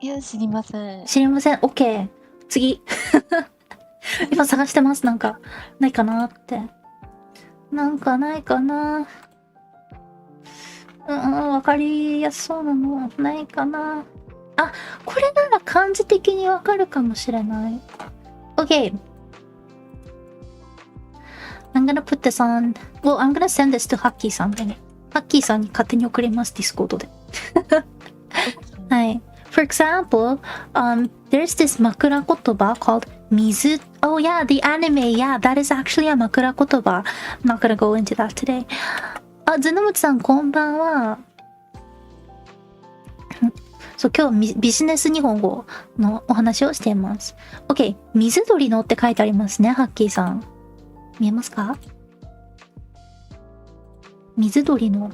いや、知りません。知りません。OK。次。今探してます。なんか、ないかなって。なんかないかな。わかりやすそうなの。ないかな。あ、これなら漢字的にわかるかもしれない。OK。I'm gonna put this on. Well, I'm gonna send this to Hacky さんでね。Hacky さんに勝手に送ります。Discord で。はい。For example, there's this 枕言葉 called Oh yeah, the anime. Yeah, that is actually a 枕言葉. I'm not gonna go into that today. あ、ずのむちさんこんばんは。そう、今日ビジネス日本語のお話をしています。OK、水鳥のって書いてありますね、ハッキーさん。見えますか？水鳥の。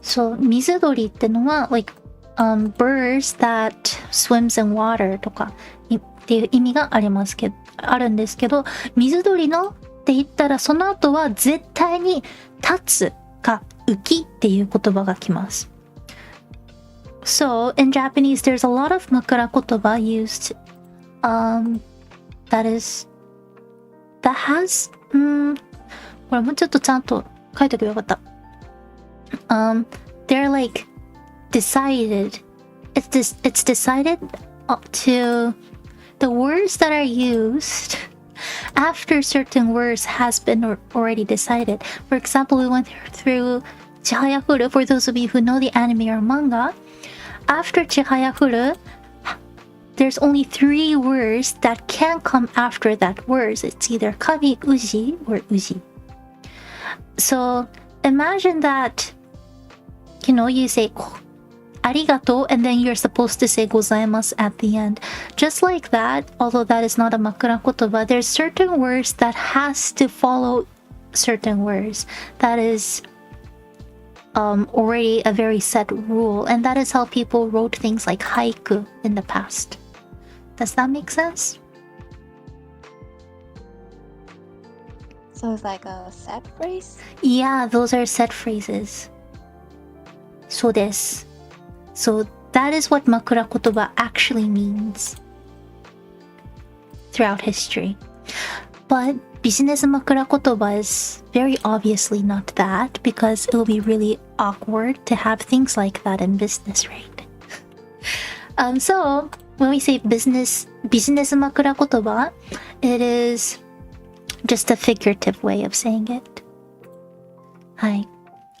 そう、水鳥ってのは、birds that swims in water とかっていう意味があるんですけど、水鳥のって言ったらその後は絶対に立つか浮きっていう言葉が来ます。So in Japanese there's a lot of 枕言葉 used that has これもうちょっとちゃんと書いておけばよかった。they're like decided. It's decided to the words that are used after certain words has been already decided. For example, we went through Chihayafuru. For those of you who know the anime or manga, after Chihayafuru, there's only 3 words that can come after that words. It's either kami, uji, or uji. So imagine that, you say ありがとう and then you're supposed to say ございます at the end. Just like that, although that is not a 枕言葉, there's certain words that has to follow certain words. That is already a very set rule, and that is how people wrote things like haiku in the past. Does that make sense? So it's like a set phrase? Yeah, those are set phrases. そうです。So that is what 枕言葉 actually means throughout history. But ビジネス枕言葉 is very obviously not that, because it will be really awkward to have things like that in business, right? So when we say ビジネス枕言葉, it is just a figurative way of saying it. はい。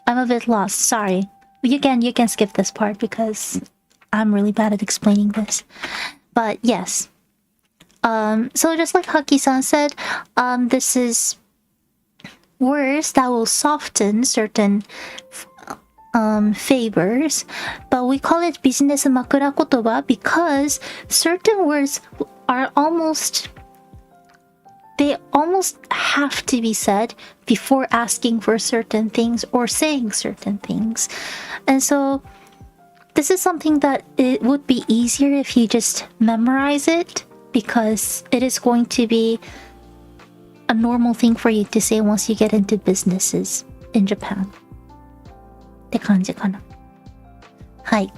I'm a bit lost. Sorry. You can skip this part because I'm really bad at explaining this. But yes. So just like Hacky-san said, this is words that will soften certain favors, but we call it ビジネス枕言葉 because certain words are they almost have to be said before asking for certain things or saying certain things. And so this is something that it would be easier if you just memorize it, because it is going to be a normal thing for you to say once you get into businesses in Japan. って感じかな。はい。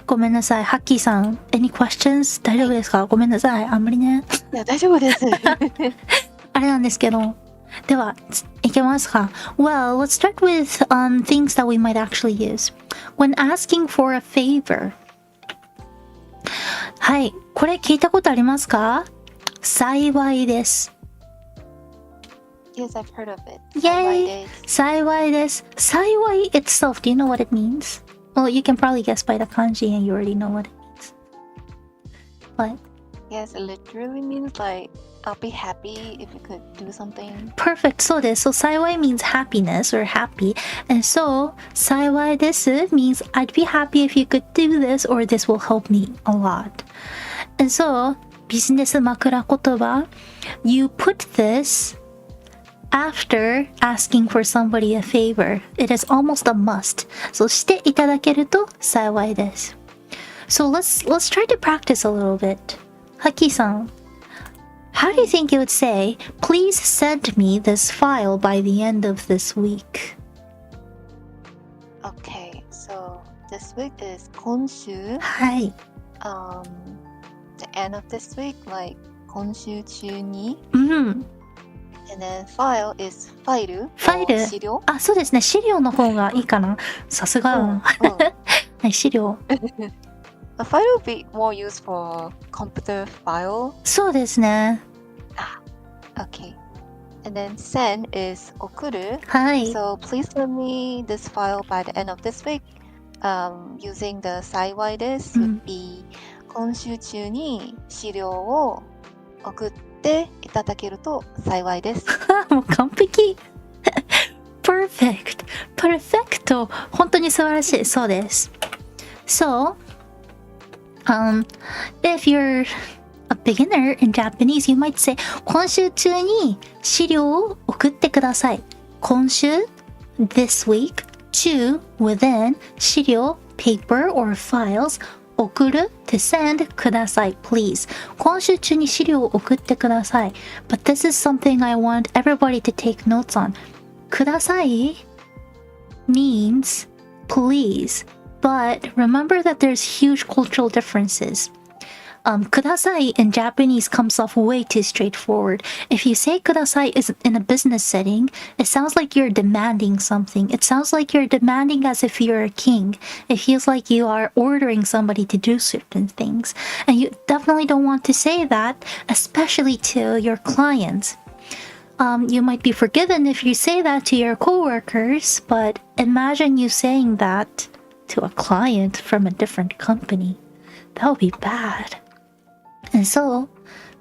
ごめんなさい。ハッキーさん、any questions? 大丈夫ですか？ごめんなさい。あんまりね。いや、大丈夫です。あれなんですけど。では、いけますか？ Well, let's start with things that we might actually use. When asking for a favor. はい。これ聞いたことありますか？幸いです。Yes, I've heard of it. Yay! 幸いです。幸い itself, do you know what it means? Well, you can probably guess by the kanji and you already know what it means. What? Yes, it literally means like, I'll be happy if you could do something. Perfect. そうです。So, 幸い means happiness or happy. And so, 幸いです means I'd be happy if you could do this or this will help me a lot. And so, ビジネス枕言葉 you put this after asking for somebody a favor. It is almost a must. そしていただけると幸いです。So let's try to practice a little bit. Haki-san, how do you think you would say, please send me this file by the end of this week? Okay, so this week is 今週。はい。The end of this week, like 今週中に。うん。And then file is ファイル。資料。あ、そうですね。資料の方がいいかな。さすが。はい、資料。A file will be more used for computer file. そうですね。Okay. And then send is 送る。はい。So please send me this file by the end of this week. Using the 幸いです would be 今週中に資料を送っていただけると幸いです。もう完璧。Perfect. Perfecto. 本当に素晴らしい。そうです。So, if you're a beginner in Japanese, you might say 今週中に資料を送ってください。今週 this week 中 within 資料 paper or files 送る to send ください please 今週中に資料を送ってください but this is something I want everybody to take notes on ください means please but remember that there's huge cultural differences kudasai in Japanese comes off way too straightforward. If you say kudasai is in a business setting, it sounds like you're demanding something. It sounds like you're demanding as if you're a king. It feels like you are ordering somebody to do certain things. And you definitely don't want to say that, especially to your clients. You might be forgiven if you say that to your coworkers, but imagine you saying that to a client from a different company. That would be bad.And so,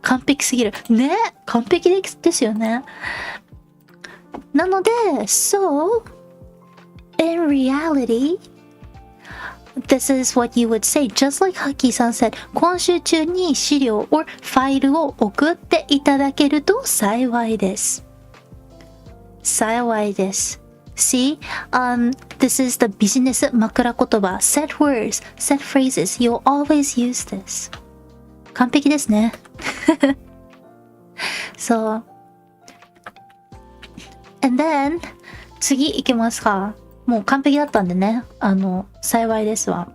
完璧すぎる。ね、完璧ですよね。なので、so, in reality, this is what you would say, just like Hacky さん said, 今週中に資料 or ファイルを送っていただけると幸いです。幸いです。See, this is the business 枕言葉 set words, set phrases, you'll always use this.完璧ですね。そう。And then 次行きますか。もう完璧だったんでね。幸いですわ。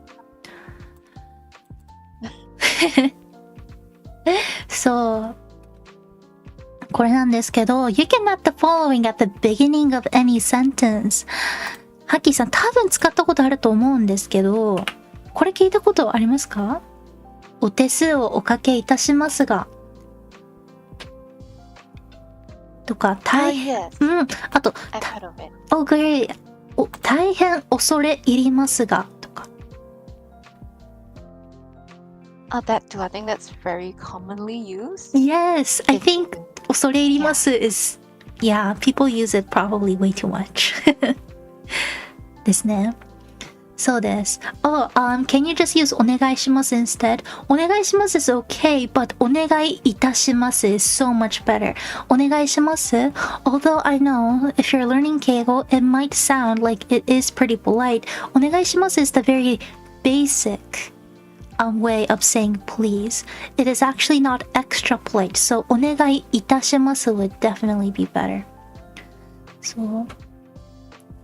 そう。これなんですけど、You can add the following at the beginning of any sentence. ハッキーさん多分使ったことあると思うんですけど、これ聞いたことありますか？お手数をおかけいたしますがとか大変、あとgreat 大変恐れ入りますがとかthat too, I think that's very commonly used. Yes, I think 恐れ入ります is yeah, people use it probably way too much ですね。そうです。Oh, can you just use お願いします instead? お願いします is okay, but お願いいたします is so much better. お願いします Although I know if you're learning keigo, it might sound like it is pretty polite. お願いします is the very basic way of saying please. It is actually not extra polite, so お願いいたします would definitely be better.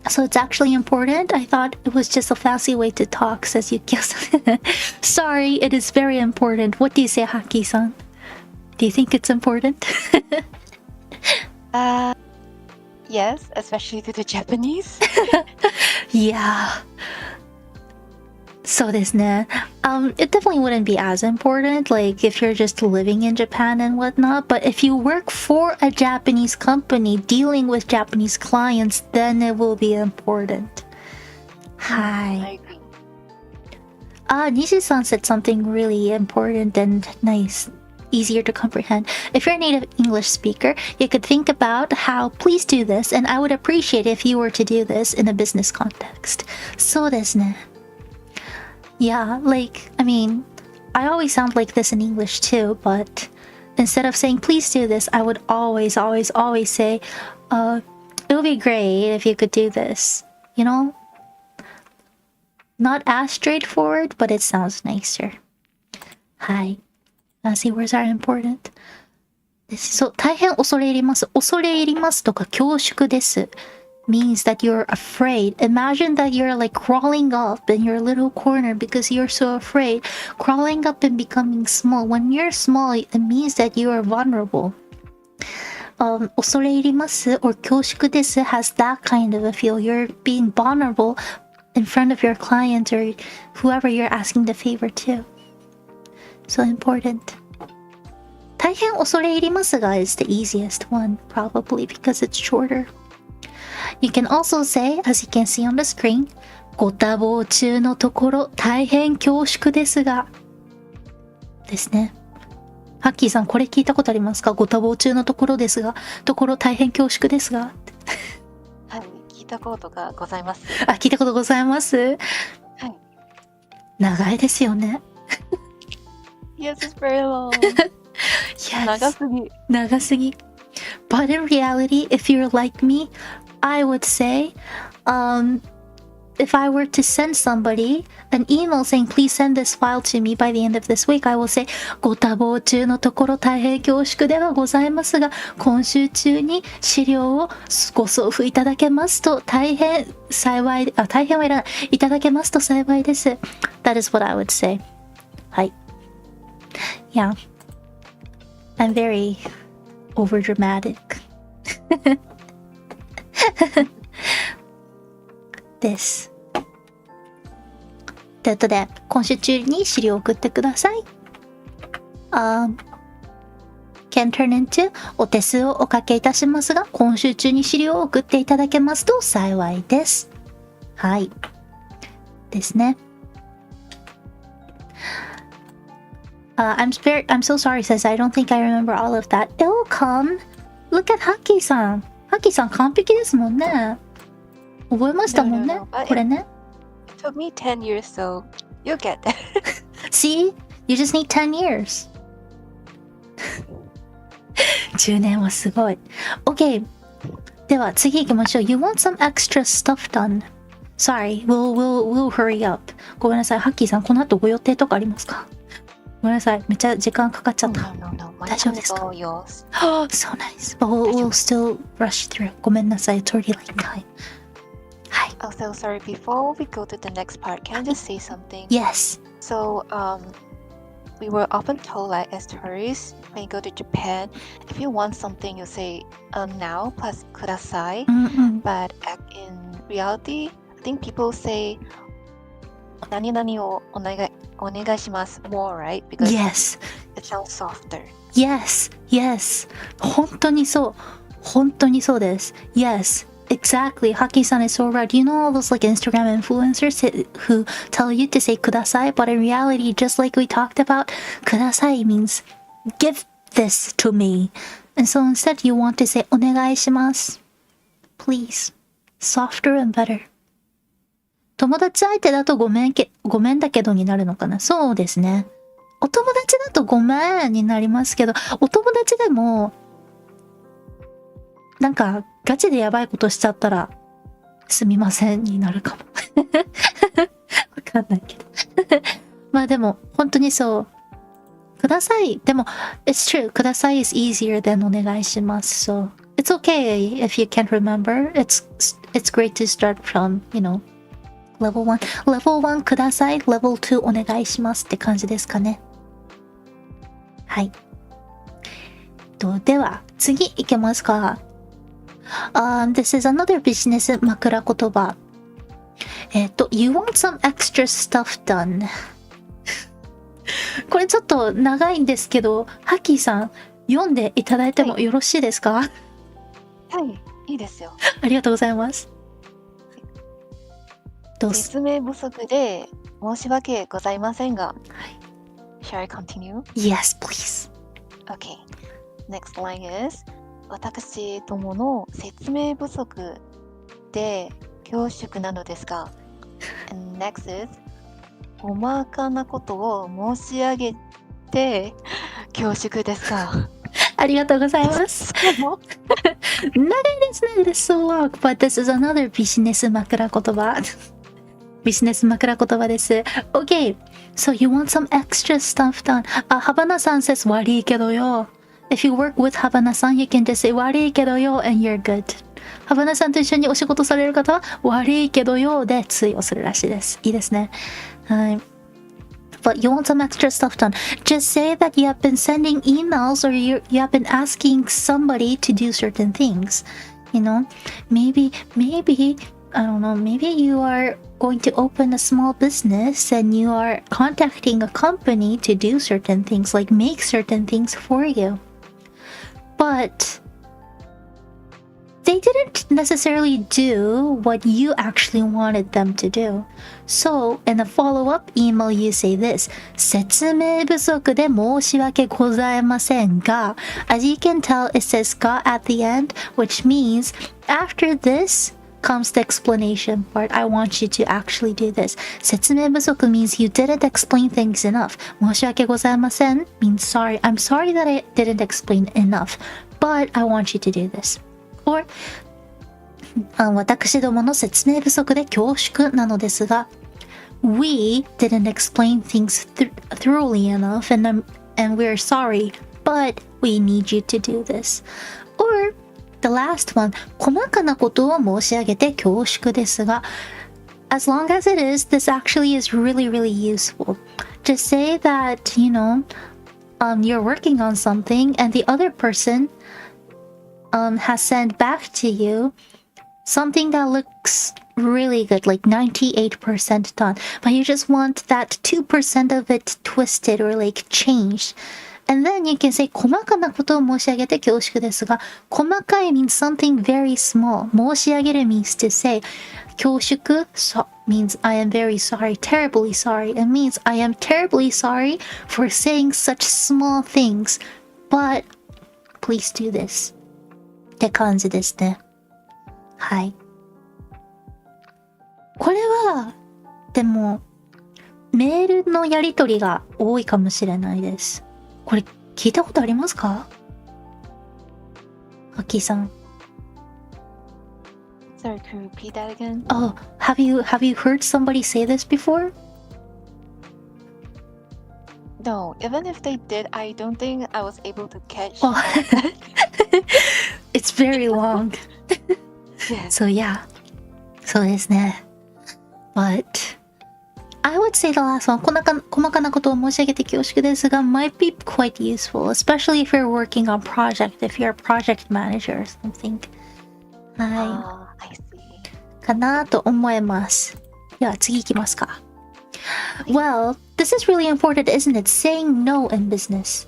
So it's actually important. I thought it was just a fancy way to talk, says Yukio-san. Sorry, it is very important. What do you say, Hacky-san? Do you think it's important? Yes, especially to the Japanese. Yeah. そうですね。It definitely wouldn't be as important, like if you're just living in Japan and whatnot. But if you work for a Japanese company dealing with Japanese clients, then it will be important. Hi. Nishi-san said something really important and nice, easier to comprehend. If you're a native English speaker, you could think about how please do this, and I would appreciate if you were to do this in a business context. そうですね。Yeah, like, I mean, I always sound like this in English too, but instead of saying, please do this, I would always say, it would be great if you could do this, you know? Not as straightforward, but it sounds nicer. Hi. Fancy words are important. そう、大変恐れ入ります。恐れ入りますとか恐縮です。means that you're afraid. Imagine that you're like crawling up in your little corner because you're so afraid. Crawling up and becoming small. When you're small, it means that you are vulnerable. 恐れ入ります or 恐縮です has that kind of a feel. You're being vulnerable in front of your client or whoever you're asking the favor to. So important. 大変恐れ入りますが is the easiest one, probably because it's shorter.You can also say, as you can see on the screen, ご多忙中のところ大変恐縮ですがですね。ハッキーさん、これ聞いたことありますか？ご多忙中のところ大変恐縮ですが。はい、聞いたことがございます。あ、聞いたことございます。はい。長いですよね。Yes, it's very long. Yes. 長すぎ。But in reality, if you're like me, I would say, if I were to send somebody an email saying, please send this file to me by the end of this week, I will say, ご多忙中のところ大変恐縮ではございますが、今週中に資料をご送付いただけますと大変はいらない。いただけますと幸いです。That is what I would say. はい。Yeah. I'm very overdramatic. です。ということで、今週中に資料を送ってください。can turn into お手数をおかけいたしますが、今週中に資料を送っていただけますと幸いです。はい。ですね。I'm so sorry, says I don't think I remember all of that. It will come. Look at Hacky さん。Hacky さん完璧ですもんね。覚えましたもんね。これね。It took me 10 years, so you'll get that. See? You just need 10 years. 10年はすごい。OK. では次行きましょう。You want some extra stuff done? Sorry, we'll hurry up. ごめんなさい。ハッキーさん、この後ご予定とかありますか？ごめんなさい。めっちゃ時間かかっちゃった。No. 大丈夫ですか？ yours. Oh, so nice. But we'll still rush through. ごめんなさい。It's already like time. はい。Also, sorry, before we go to the next part, can I just say something? Yes. So, we were often told, like, as tourists, when you go to Japan, if you want something, you say, now, plus kudasai. But in reality, I think people say, 何々をお願いします more, right? Because Yes. it sounds softer. Yes. 本当にそうです。Yes. Exactly. Haki-san is so right. You know all those like Instagram influencers who tell you to say kudasai, but in reality, just like we talked about, kudasai means give this to me. And so instead you want to say お願いします Please. Softer and better. 友達相手だとごめんだけどになるのかな。そうですね。お友達だとごめんになりますけど、お友達でもなんかガチでやばいことしちゃったらすみませんになるかも。わかんないけど。まあでも本当にそう。ください。でも it's true. ください is easier than お願いします。So it's okay if you can't remember. It's great to start from, level 1. Level 1ください。Level 2お願いしますって感じですかね。はい。では次いけますか。This is another business 枕言葉。You want some extra stuff done. これちょっと長いんですけど、ハッキーさん読んでいただいてもよろしいですか？はい、いいですよ。ありがとうございます。説明不足で申し訳ございませんが。Shall I continue? Yes, please. Okay. Next line is 私どもの説明不足で恐縮なのですが And next is 細かなことを申し上げて恐縮ですかありがとうございます長いです so long but this is another ビジネス枕言葉ビジネス枕言葉です OK so you want some extra stuff done ハバナさん says 悪いけどよIf you work with Habana-san, you can just say 悪いけどよ and you're good. ハバナさんと一緒にお仕事される方は悪いけどよで通用するらしいです。いいですね。はい。But you want some extra stuff done. Just say that you have been sending emails or you have been asking somebody to do certain things. Maybe, I don't know, maybe you are going to open a small business and you are contacting a company to do certain things, like make certain things for you. But they didn't necessarily do what you actually wanted them to do. So, in a follow-up email, you say this. 説明不足で申し訳ございませんが as you can tell, it says が at the end, which means after this comes the explanation part. I want you to actually do this. 説明不足 means you didn't explain things enough. 申し訳ございません means sorry. I'm sorry that I didn't explain enough, but I want you to do this. Or 私どもの説明不足で恐縮なのですが We didn't explain things thoroughly enough and we're sorry, but we need you to do this. Or the last one 細かなことを申し上げて恐縮ですが As long as it is, this actually is really, really useful. Just say that, you know, you're working on something and the other person has sent back to you something that looks really good, like 98% done, but you just want that 2% of it twisted or like changed. And then you can say 細かなことを申し上げて恐縮ですが細かい means something very small. 申し上げる means to say. 恐縮 means I am very sorry, terribly sorry. It means I am terribly sorry for saying such small things, but please do this. って感じですね。はい。これは、でも、メールのやりとりが多いかもしれないです。これ、聞いたことありますか？ハッキーさん。Sorry, can you repeat that again? Oh, have you heard somebody say this before? No, even if they did, I don't think I was able to catch Oh. It's very long. Yeah. So yeah. そうですね。But I would say the last one 細かなことを申し上げて恐縮ですが might be quite useful, especially if you're working on project, if you're a project manager or something. は I see. い。かなと思います。では次行きますか。Well, this is really important, isn't it? Saying no in business.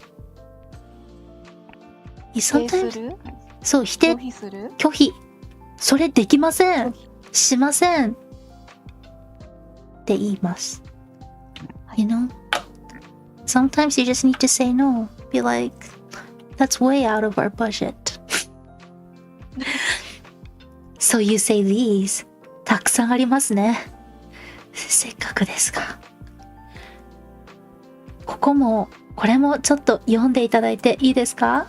否定す Sometimes る？そう否定拒否する？拒否それできませんしませんって言います。You know? Sometimes you just need to say no. Be like, that's way out of our budget. So you say these. たくさんありますね。せっかくですが。これもちょっと読んでいただいていいですか？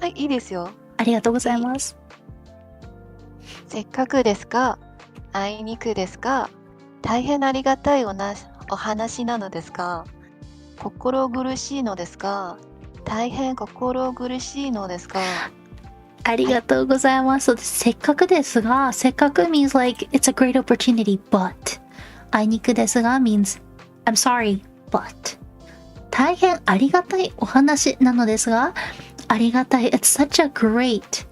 はい、いいですよ。ありがとうございます。せっかくですが、あいにくですが、大変ありがたいお話なのですが、心苦しいのですが、大変心苦しいのですが。ありがとうございます。せっかくですが、せっかく means like it's a great opportunity, but あいにくですが means I'm sorry, but 大変ありがたいお話なのですが、ありがたい it's such a great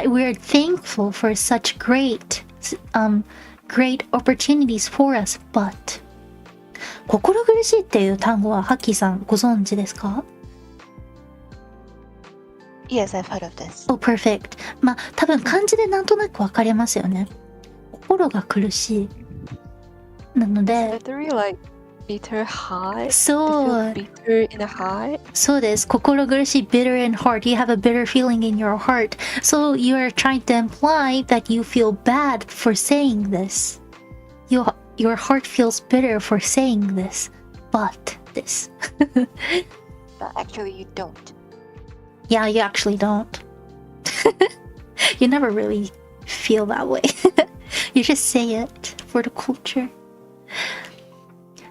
we're thankful for such great opportunities for us, but 心苦しいっていう単語はハッキーさんご存知ですか？ Yes, I've heard of this. Oh, perfect. まあ多分漢字でなんとなくわかりますよね。心が苦しい。なので、Literally like bitter heart. そう。 Bitter in the heart. そうです。心苦しい bitter in heart. You have a bitter feeling in your heart. So you are trying to imply that you feel bad for saying this. Your heart feels bitter for saying this. But this. But actually you don't. Yeah, you actually don't. You never really feel that way. You just say it for the culture.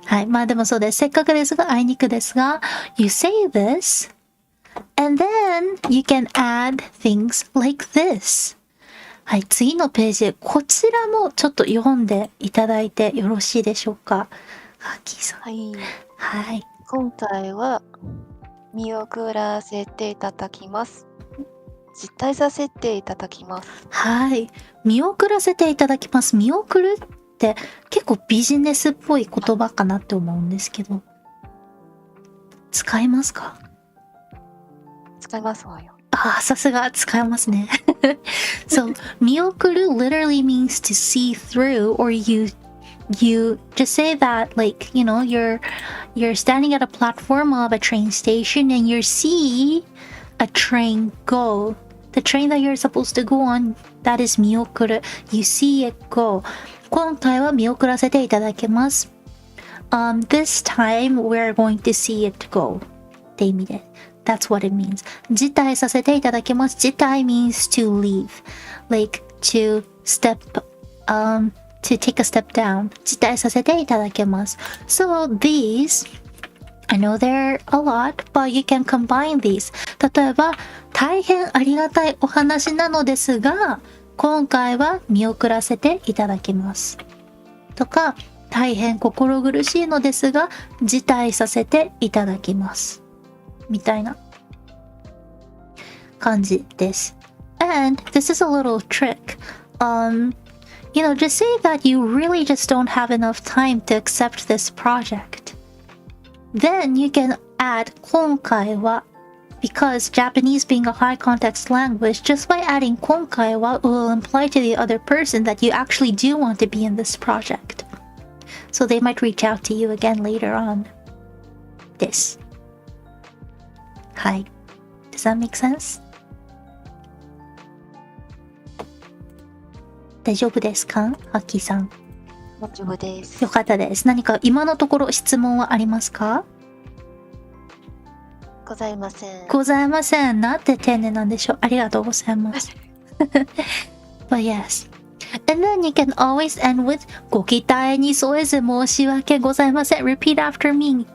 はい。まあでもそうです。せっかくですが、あいにくですが、You say this, and then you can add things like this. はい。次のページ、こちらもちょっと読んでいただいてよろしいでしょうか。ハッキーさん。はい。はい。今回は見送らせていただきます。実体させていただきます。はい。見送らせていただきます。見送るって結構ビジネスっぽい言葉かなって思うんですけど。使いますか？使いますわよ。ああ、さすが使えますね。So, 見送る literally means to see through, or you just say that, like, you know, you're standing at a platform of a train station and you see a train go. The train that you're supposed to go on, that is 見送る. You see it go. 今回は見送らせていただきます。This time we're going to see it go. って意味で。That's what it means. 辞退させていただきます。辞退 means to leave. Like to take a step down. 辞退させていただきます。So these, I know there are a lot, but you can combine these. 例えば、大変ありがたいお話なのですが、今回は見送らせていただきます。とか、大変心苦しいのですが、辞退させていただきます。みたいな感じです。And this is a little trick. You know, just say that you really just don't have enough time to accept this project. Then you can add 今回は because Japanese being a high context language, just by adding 今回は will imply to the other person that you actually do want to be in this project. So they might reach out to you again later on. です。はい。Does that make sense? 大丈夫ですか？ハッキーさん。大丈夫です。よかったです。何か今のところ質問はありますか？ございません。ございません。なんて丁寧なんでしょう。ありがとうございます。But yes. And then you can always end with ご期待に添えず申し訳ございません。Repeat after me.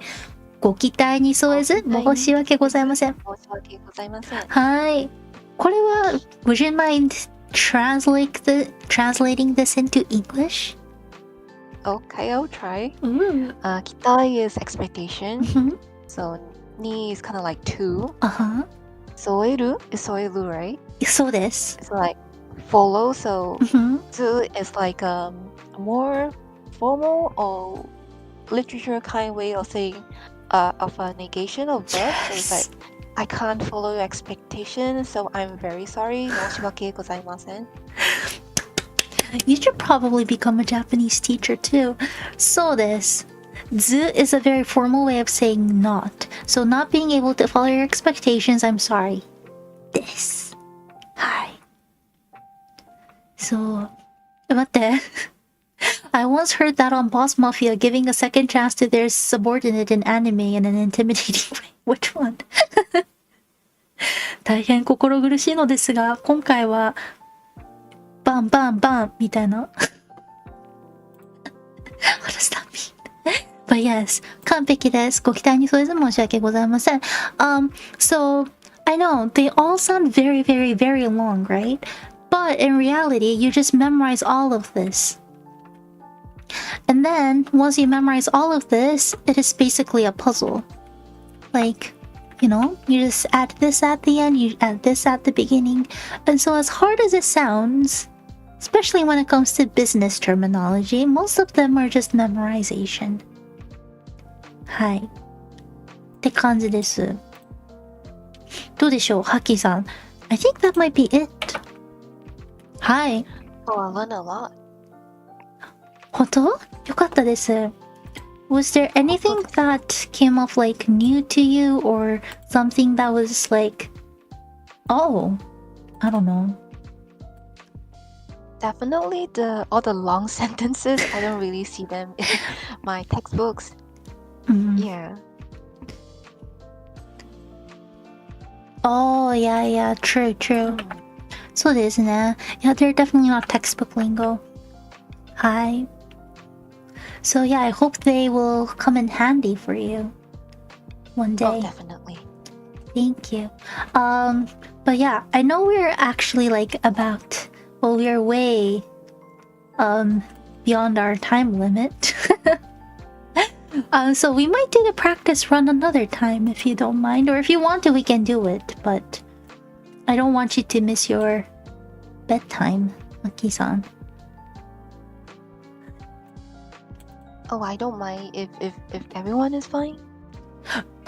ご期待に添えず申し訳ございません。申し訳ございません。はい。これは Would you mind translating this into English? Okay, I'll try. 期待 is expectation. So, に is kind of like to. 添える is 添える, right? そうです。So like follow, so to is like a more formal or literature kind way of saying of a negation of verb. So it's like I can't follow your expectation, so I'm very sorry. 申し訳ございません. You should probably become a Japanese teacher too. そうです。ず is a very formal way of saying not. So not being able to follow your expectations, I'm sorry. です。はい。そう。待って。I once heard that on Boss Mafia giving a second chance to their subordinate in anime in an intimidating way. Which one? 大変心苦しいのですが、今回はバンバンバンみたいな。What does that mean? But yes, 完璧です。ご期待に添えず申し訳ございません。So, I know, they all sound very, very, very long, right? But in reality, you just memorize all of this. And then, once you memorize all of this, it is basically a puzzle. Like, you know, you just add this at the end, you add this at the beginning. And so as hard as it sounds, especially when it comes to business terminology, most of them are just memorization. はい。って感じです。どうでしょう、ハッキーさん。I think that might be it. はい。Oh, I learned a lot. 本当？よかったです。Was there anything that came off like new to you or something that was like, oh, I don't know. Definitely all the long sentences, I don't really see them in my textbooks. Yeah. Oh, yeah, true. そうですね。Yeah, they're definitely not textbook lingo. はい。So yeah, I hope they will come in handy for you one day. Oh, definitely. Thank you. But yeah, I know we're actually like we're way beyond our time limit. So we might do the practice run another time if you don't mind, or if you want to, we can do it. But I don't want you to miss your bedtime, Maki-san. Oh, I don't mind if everyone is fine.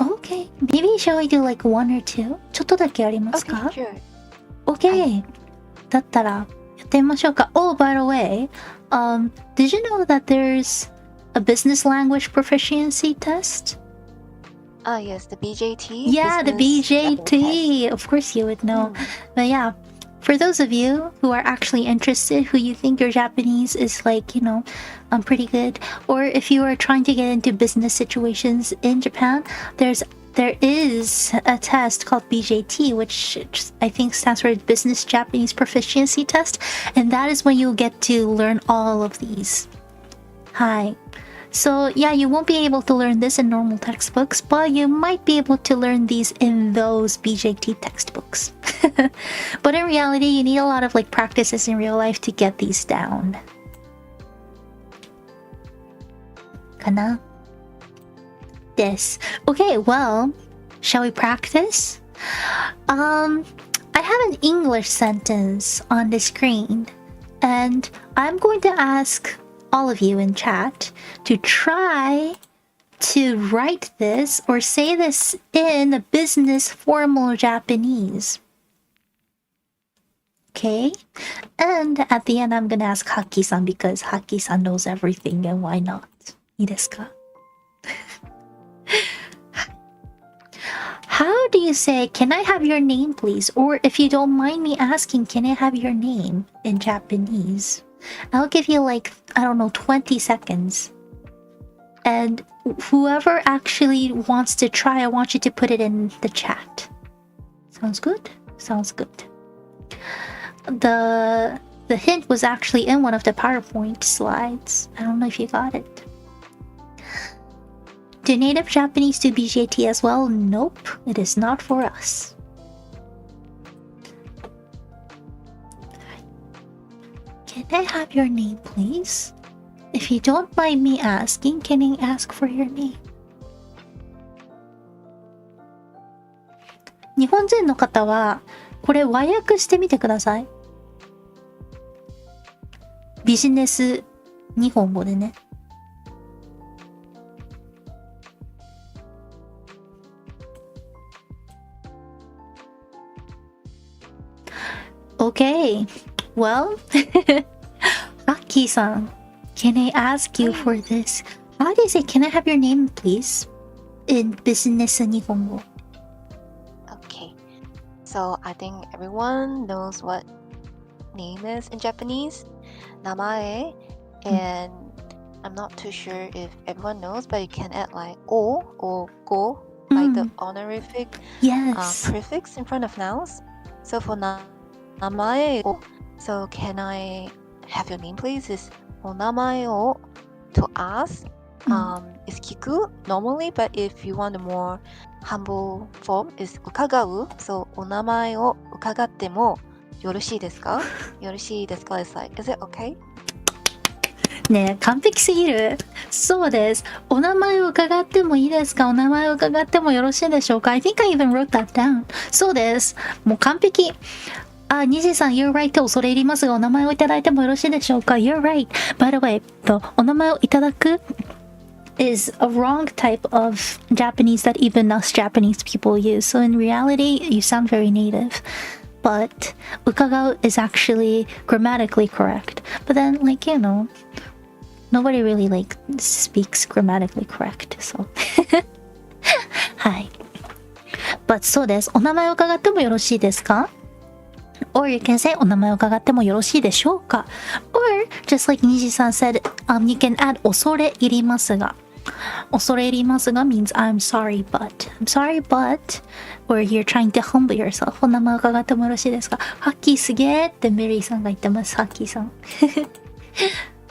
Okay, maybe Maybe shall we do like one or two? ちょっとだけありますか Okay, sure. Okay. だったらやってみましょうか。Oh, by the way, did you know that there's a business language proficiency test? Ah, yes, the BJT. Yeah, the Business BJT. Of course you would know. But yeah, for those of you who are actually interested, who you think your Japanese is like, pretty good, or if you are trying to get into business situations in Japan, there is a test called BJT, which I think stands for Business Japanese Proficiency Test, and that is when you'll get to learn all of these. Hi. So yeah, you won't be able to learn this in normal textbooks, but you might be able to learn these in those BJT textbooks. But in reality, you need a lot of like practices in real life to get these down. Kana? This. Okay, well, shall we practice? I have an English sentence on the screen, and I'm going to ask all of you in chat to try to write this or say this in a business formal Japanese. Okay? And at the end, I'm gonna ask Hacky-san because Hacky-san knows everything, and why not? いいですか? How do you say, can I have your name, please? Or if you don't mind me asking, can I have your name in Japanese? I'll give you like, 20 seconds. And whoever actually wants to try, I want you to put it in the chat. Sounds good? Sounds good. The hint was actually in one of the PowerPoint slides. I don't know if you got it. Do native Japanese do BJT as well? Nope, it is not for us. Can I have your name, please? If you don't mind me asking, can I ask for your name? 日本人の方はこれ和訳してみてください。ビジネス日本語でね。Okay, well, Hacky-san, can I ask you for this? How do you say, can I have your name, please? In business Nihongo. Okay. So I think everyone knows what name is in Japanese. Namae. And I'm not too sure if everyone knows, but you can add like o or go, like the honorific prefix in front of nouns. So for namae, so can I have your name, please? Is onamae o to ask is kiku normally, but if you want a more humble form, is ukagau. So onamae o ukagatte mo yoroshii desu ka? Yoroshii desu ka is like, is it okay? ねえ、完璧すぎる。そうです。お名前を伺ってもいいですか？お名前を伺ってもよろしいでしょうか？ I think I even wrote that down. そうです。もう完璧。あ、ニジさん、You're right と恐れ入りますが、お名前をいただいてもよろしいでしょうか？ You're right. By the way, お名前をいただく is a wrong type of Japanese that even us Japanese people use. So in reality, you sound very native. But 伺う is actually grammatically correct. But then, like, nobody really like speaks grammatically correct. So はい。But そうです。お名前を伺ってもよろしいですか？ Or you can say お名前を伺ってもよろしいでしょうか？ Or just like Niji-san said, you can add 恐れ入りますが。恐れ入りますが means I'm sorry but or you're trying to humble yourself. お名前を伺ってもよろしいですか？ハッキーすげーってメリーさんが言ってます。ハッキーさん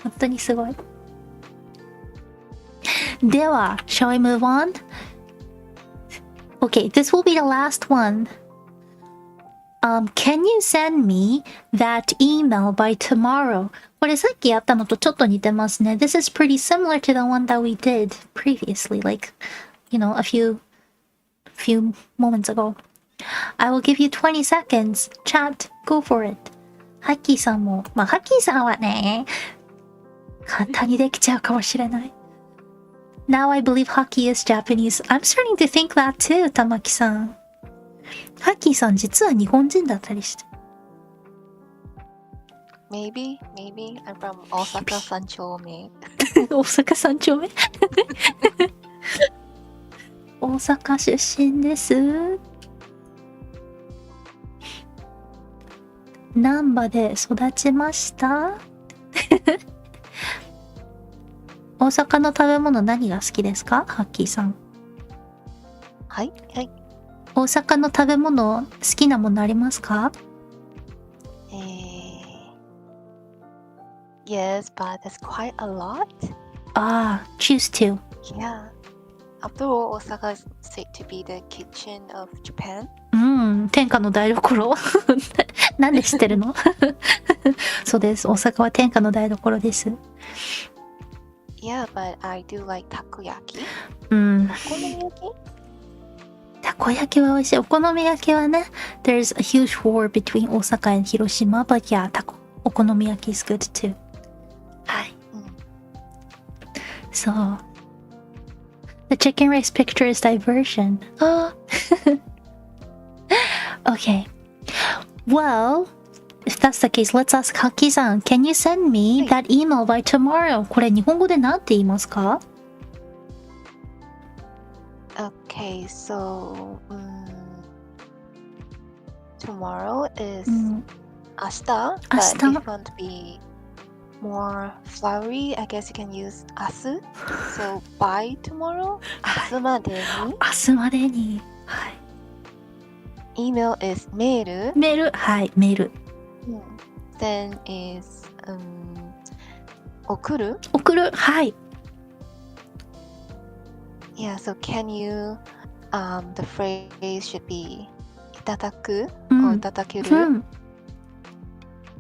本当にすごい。では shall we move on? Okay, this will be the last one. Can you send me that email by tomorrow? これさっきやったのとちょっと似てますね。This is pretty similar to the one that we did previously, like, a few moments ago. I will give you 20 seconds. Chat, go for it. ハッキーさんも、ハッキーさんはね、簡単にできちゃうかもしれない。Now I believe Hacky is Japanese. I'm starting to think that too, 玉木さん。Hacky さん実は日本人だったりして。Maybe I'm from Osaka 三丁目。大阪三丁目大阪出身です。難波で育ちました大阪の食べ物何が好きですか？ハッキーさん。はい。大阪の食べ物好きなものありますか？Yes, but there's quite a lot. Choose two. Yeah. After all, Osaka is said to be the kitchen of Japan. 天下の台所なんで知ってるのそうです。大阪は天下の台所です。Yeah, but I do like takoyaki. お好み焼き？たこ焼きは美味しい。お好み焼きはね、there's a huge war between 大阪 and 広島, but yeah, お好み焼き is good too. はい。そう。The chicken rice picture is diversion. Okay. Well, if that's the case, let's ask Hacky-san. Can you send me that email by tomorrow? これ日本語で何て言いますか？ Okay, so tomorrow is 明日, but if you want to be more flowery, I guess you can use 明日. So by tomorrow, 明日までに。明日までに。はい。Email is メール。メール、はい、メール。Then is 送る。送る、はい。Yeah, so can you, the phrase should be いただく or いただける。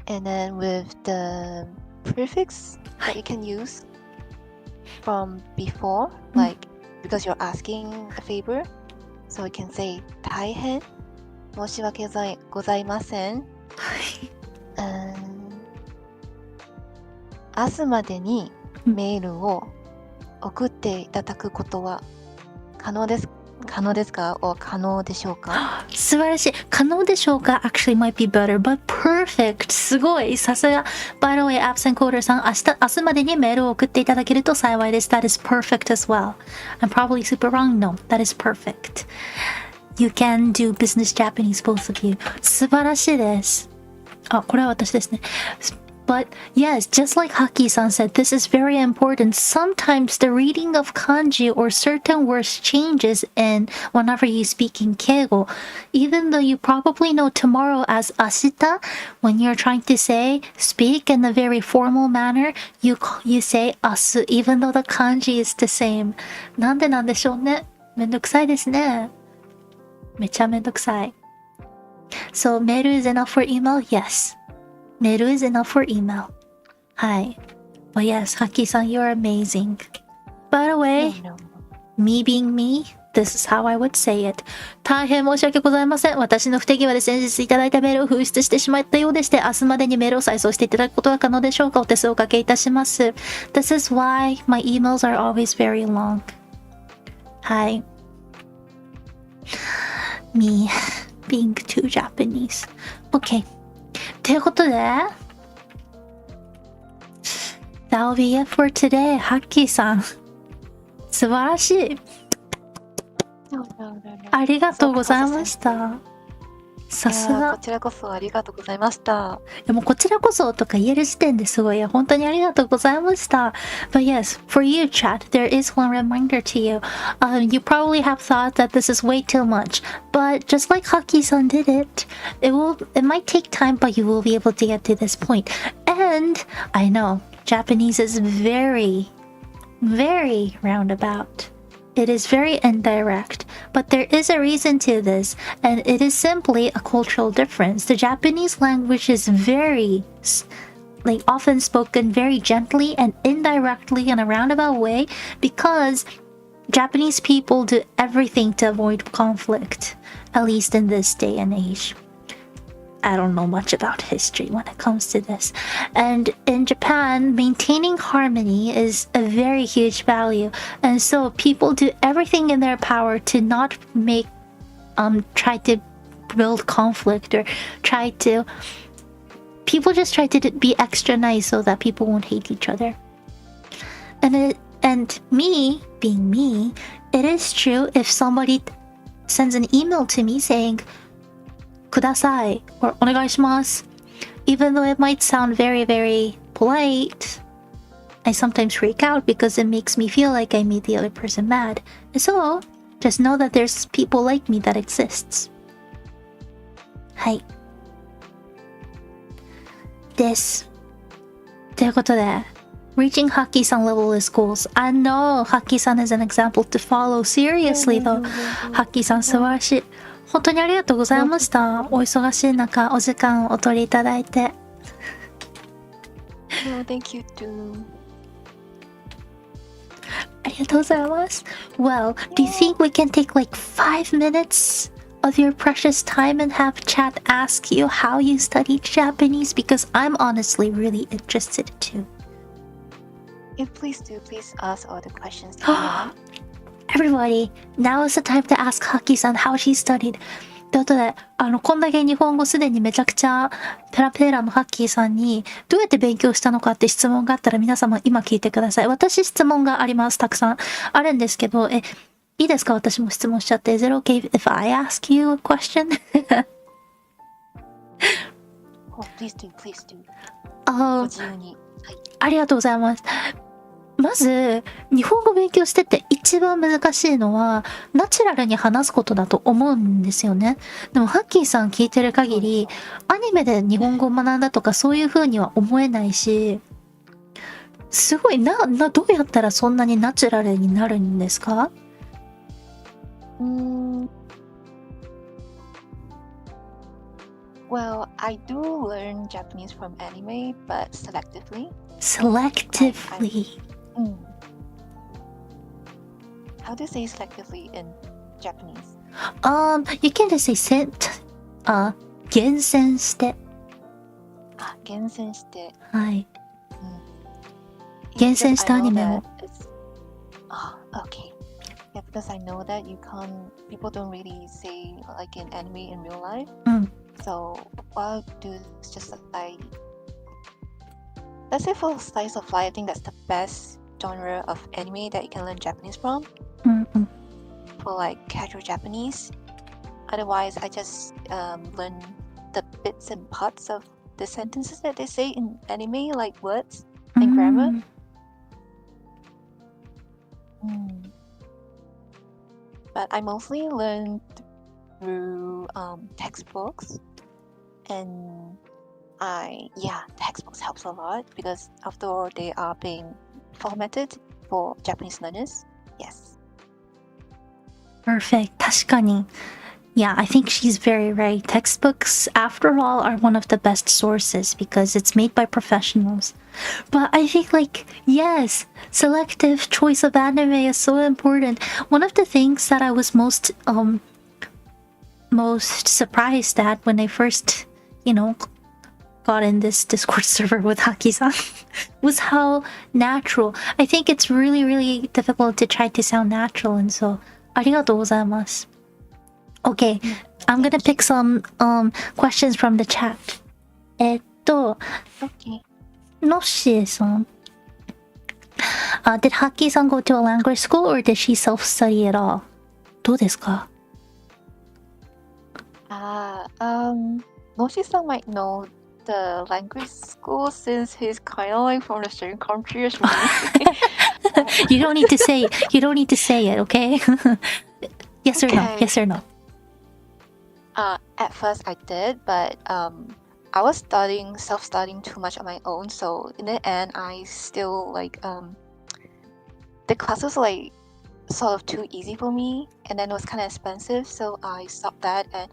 And then with the prefix that you can use from before, like because you're asking a favor, so you can say 大変申し訳ございません。明日までにメールを送っていただくことは可能ですか or 可能でしょうか？素晴らしい。可能でしょうか actually might be better, but perfect. すごい。さすが。By the way, absent coder さん、明日までにメールを送っていただけると幸いです。That is perfect as well. I'm probably super wrong. No, that is perfect. You can do business Japanese, both of you. 素晴らしいです。これは私ですね。But yes, just like Hacky-san said, this is very important. Sometimes the reading of kanji or certain words changes in whenever you speak in keigo. Even though you probably know tomorrow as ashita, when you're trying to speak in a very formal manner, you say asu, even though the kanji is the same. なんでなんでしょうね。めんどくさいですね。めちゃめんどくさい。So, メール is enough for email? Yes. メール is enough for email. はい。But yes, Hacky-san, you're amazing. By the way, me being me, this is how I would say it. 大変申し訳ございません。私の不手際で先日いただいたメールを紛失してしまったようでして、明日までにメールを再送していただくことは可能でしょうか？お手数をおかけいたします。This is why my emails are always very long. はい。Me being too Japanese. Okay. ということで That'll be it for today. ハッキーさん素晴らしい。ありがとうございました。さすが。こちらこそありがとうございました。でもこちらこそとか言える時点ですごい本当にありがとうございました。But yes, for you, chat, there is one reminder to you. You probably have thought that this is way too much, but just like Hacky-san did it, it might take time, but you will be able to get to this point. And I know Japanese is very, very roundabout. It is very indirect, but there is a reason to this, and it is simply a cultural difference. The Japanese language is very, often spoken very gently and indirectly in a roundabout way because Japanese people do everything to avoid conflict, at least in this day and age. I don't know much about history when it comes to this. And in Japan, maintaining harmony is a very huge value. And so people do everything in their power to not try to build conflict or people just try to be extra nice so that people won't hate each other. And me, being me, it is true if somebody sends an email to me saying, ください or お願いします even though it might sound very, very polite, I sometimes freak out because it makes me feel like I made the other person mad. So, just know that there's people like me that exists. はい。です。ということで、reaching Hacky-san level is goals. I know Hacky-san is an example to follow. Seriously though, Hacky-san 素晴らしい。本当にありがとうございました。お忙しい中、お時間をお取りいただいて。No, thank you too. ありがとうございます。Well, do you think we can take like 5 minutes of your precious time and have chat ask you how you studied Japanese? Because I'm honestly really interested too. Yeah, please do. Please ask all the questions. Everybody, now is the time to ask Hacky-san how she studied. ということで、こんだけ日本語すでにめちゃくちゃペラペラのハッキーさんにどうやって勉強したのかって質問があったら皆様今聞いてください。私質問があります。たくさんあるんですけど、いいですか？私も質問しちゃって。Is it okay if I ask you a question? Oh, please do, please do. あ、ご自由に。はい。ありがとうございます。まず日本語勉強してて一番難しいのはナチュラルに話すことだと思うんですよね。でもハッキーさん聞いてる限りアニメで日本語を学んだとかそういう風には思えないし、すごいどうやったらそんなにナチュラルになるんですか？Well, I do learn Japanese from anime, but selectively. How do you say selectively in Japanese? You can just say 厳選して。厳選して。はい。厳選したアニメを。Okay. Yeah, because I know that people don't really say like in anime in real life. So what I'll do is just let's say for slice of life, I think that's the best genre of anime that you can learn Japanese from. For like casual Japanese. Otherwise, I just learn the bits and parts of the sentences that they say in anime, like words and grammar. But I mostly learned through textbooks, and textbooks helps a lot because after all they are being formatted for Japanese learners. Yes. Perfect. 確かに。Yeah, I think she's very right. Textbooks, after all, are one of the best sources because it's made by professionals. But I think, like, yes, selective choice of anime is so important. One of the things that I was most surprised at when I first, got in this Discord server with Hacky-san was how natural. I think it's really, really difficult to try to sound natural, and so, ありがとうございます。Okay, I'm gonna pick some questions from the chat. Okay. Noshi-san. Did Hacky-san go to a language school or did she self-study at all? どうですか? Noshi-san might know the language school since he's kind of like from the same country as me. You don't need to say it. You don't need to say it, okay? Yes or no? Yes or no? At first I did, but I was self-studying too much on my own. So in the end, I still the class was like sort of too easy for me, and then it was kind of expensive. So I stopped that, and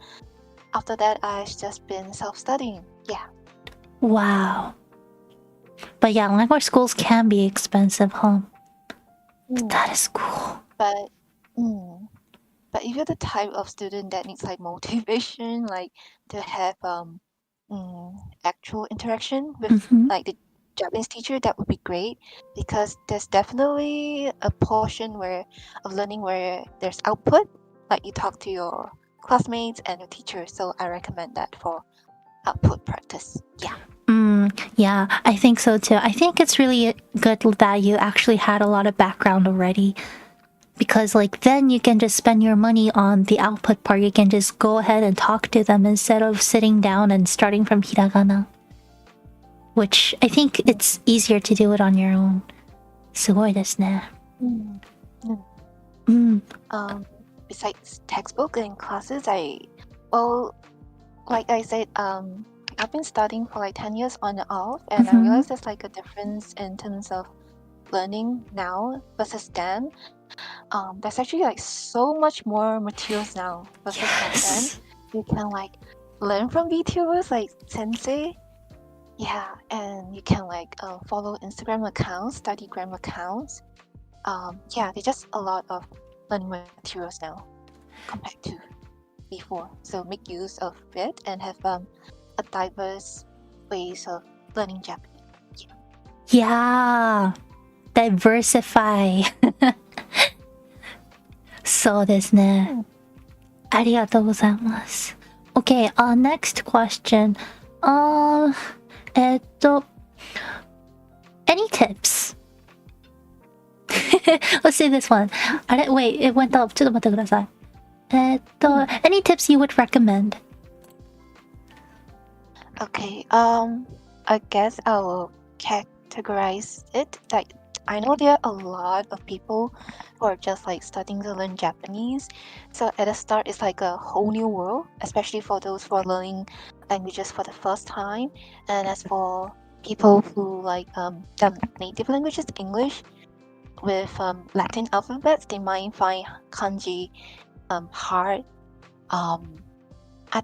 after that, I've just been self-studying. Yeah. Wow. But yeah, language schools can be expensive, huh? That is cool. But if you're the type of student that needs like motivation, like to have actual interaction with like the Japanese teacher, that would be great, because there's definitely a portion of learning where there's output, like you talk to your classmates and your teacher. So I recommend that for output practice. Yeah, I think so too. I think it's really good that you actually had a lot of background already. Because like then you can just spend your money on the output part. You can just go ahead and talk to them instead of sitting down and starting from hiragana. Which I think it's easier to do it on your own. すごいですね。Besides textbook and classes, like I said, I've been studying for like 10 years on and off, and I realized there's like a difference in terms of learning now versus then. There's actually like so much more materials now versus back then. You can like learn from VTubers like Sensei. Yeah, and you can like follow Instagram accounts, study grammar accounts. Yeah, there's just a lot of learning materials now compared to before. So make use of it and have a diverse ways of learning Japanese. Yeah, diversify. そうですね。ありがとうございます。Okay, next question. Any tips? Let's do this one. あれ Wait, it went up. ちょっと待ってください。Any tips you would recommend? Okay, I guess I will categorize it. Like, I know there are a lot of people who are just like starting to learn Japanese. So at the start, it's like a whole new world, especially for those who are learning languages for the first time. And as for people who like the native language is English with Latin alphabets, they might find kanji hard. I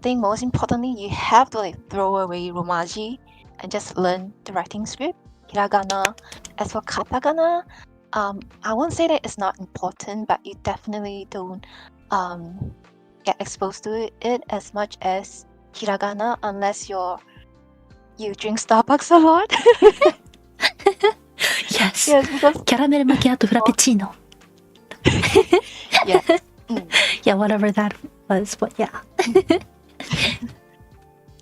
think most importantly, you have to like throw away romaji and just learn the writing script, hiragana. As for katakana, I won't say that it's not important, but you definitely don't get exposed to it as much as hiragana unless you drink Starbucks a lot. Yes. Yes, because キャラメルマキアートフラペチーノ。yes. Yeah, whatever that was, but yeah.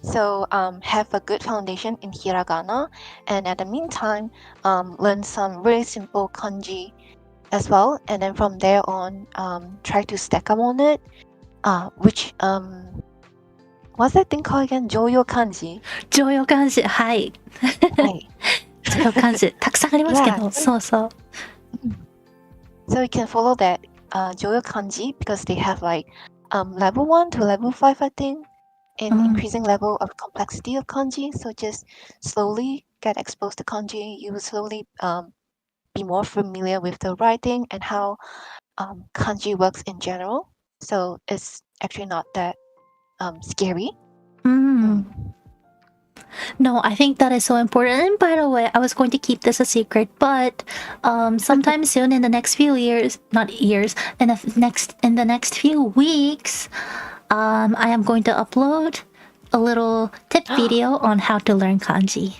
So have a good foundation in hiragana, and at the meantime, learn some really simple kanji as well, and then from there on, try to stack up on it. Which what's that thing called again? Joyo kanji. 常用漢字、はい。常用漢字、たくさんありますけど、そうそう。So you can follow that Joyo kanji because they have like level 1 to level 5, I think, in increasing level of complexity of kanji. So just slowly get exposed to kanji. You will slowly be more familiar with the writing and how kanji works in general. So it's actually not that scary. No, I think that is so important. And by the way, I was going to keep this a secret, but sometime soon in the next few years, not years, in the next few weeks, I am going to upload a little tip video on how to learn kanji.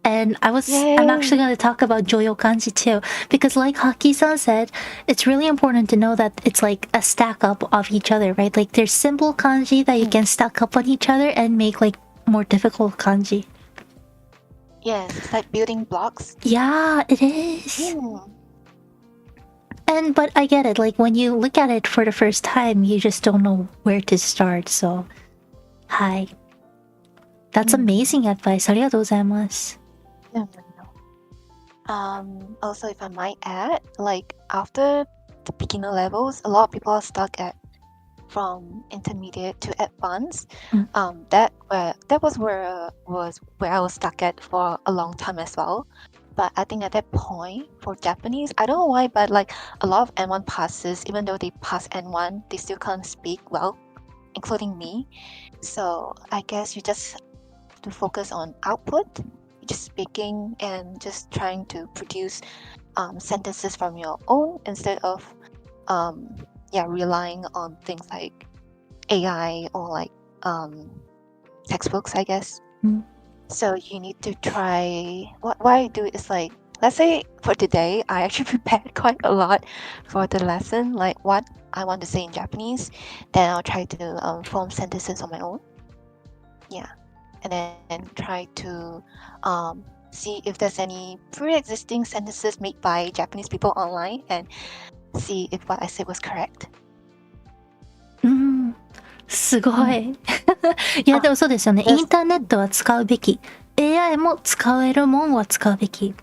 And I'm actually going to talk about Joyo kanji too, because like Hacky-san said, it's really important to know that it's like a stack up of each other, right? Like there's simple kanji that you can stack up on each other and make like more difficult kanji. Yes, it's like building blocks. Yeah, it is. But I get it. Like when you look at it for the first time, you just don't know where to start. So, hi. That's amazing advice. ありがとうございます。Also, if I might add, like after the beginner levels, a lot of people are stuck at from intermediate to advanced. That was where I was stuck at for a long time as well. But I think at that point for Japanese, I don't know why, but like a lot of N1 passes, even though they pass N1, they still can't speak well, including me. So I guess you just have to focus on output, just speaking and just trying to produce sentences from your own instead of relying on things like AI or like textbooks, I guess. Mm. So you need to try. What I do is like, let's say for today, I actually prepared quite a lot for the lesson, like what I want to say in Japanese. Then I'll try to form sentences on my own. Yeah, and then try to see if there's any pre-existing sentences made by Japanese people online and see if what I said was correct. すごい。いや、でもそうですよね。インターネットは使うべき。AI も使えるもんは使うべき。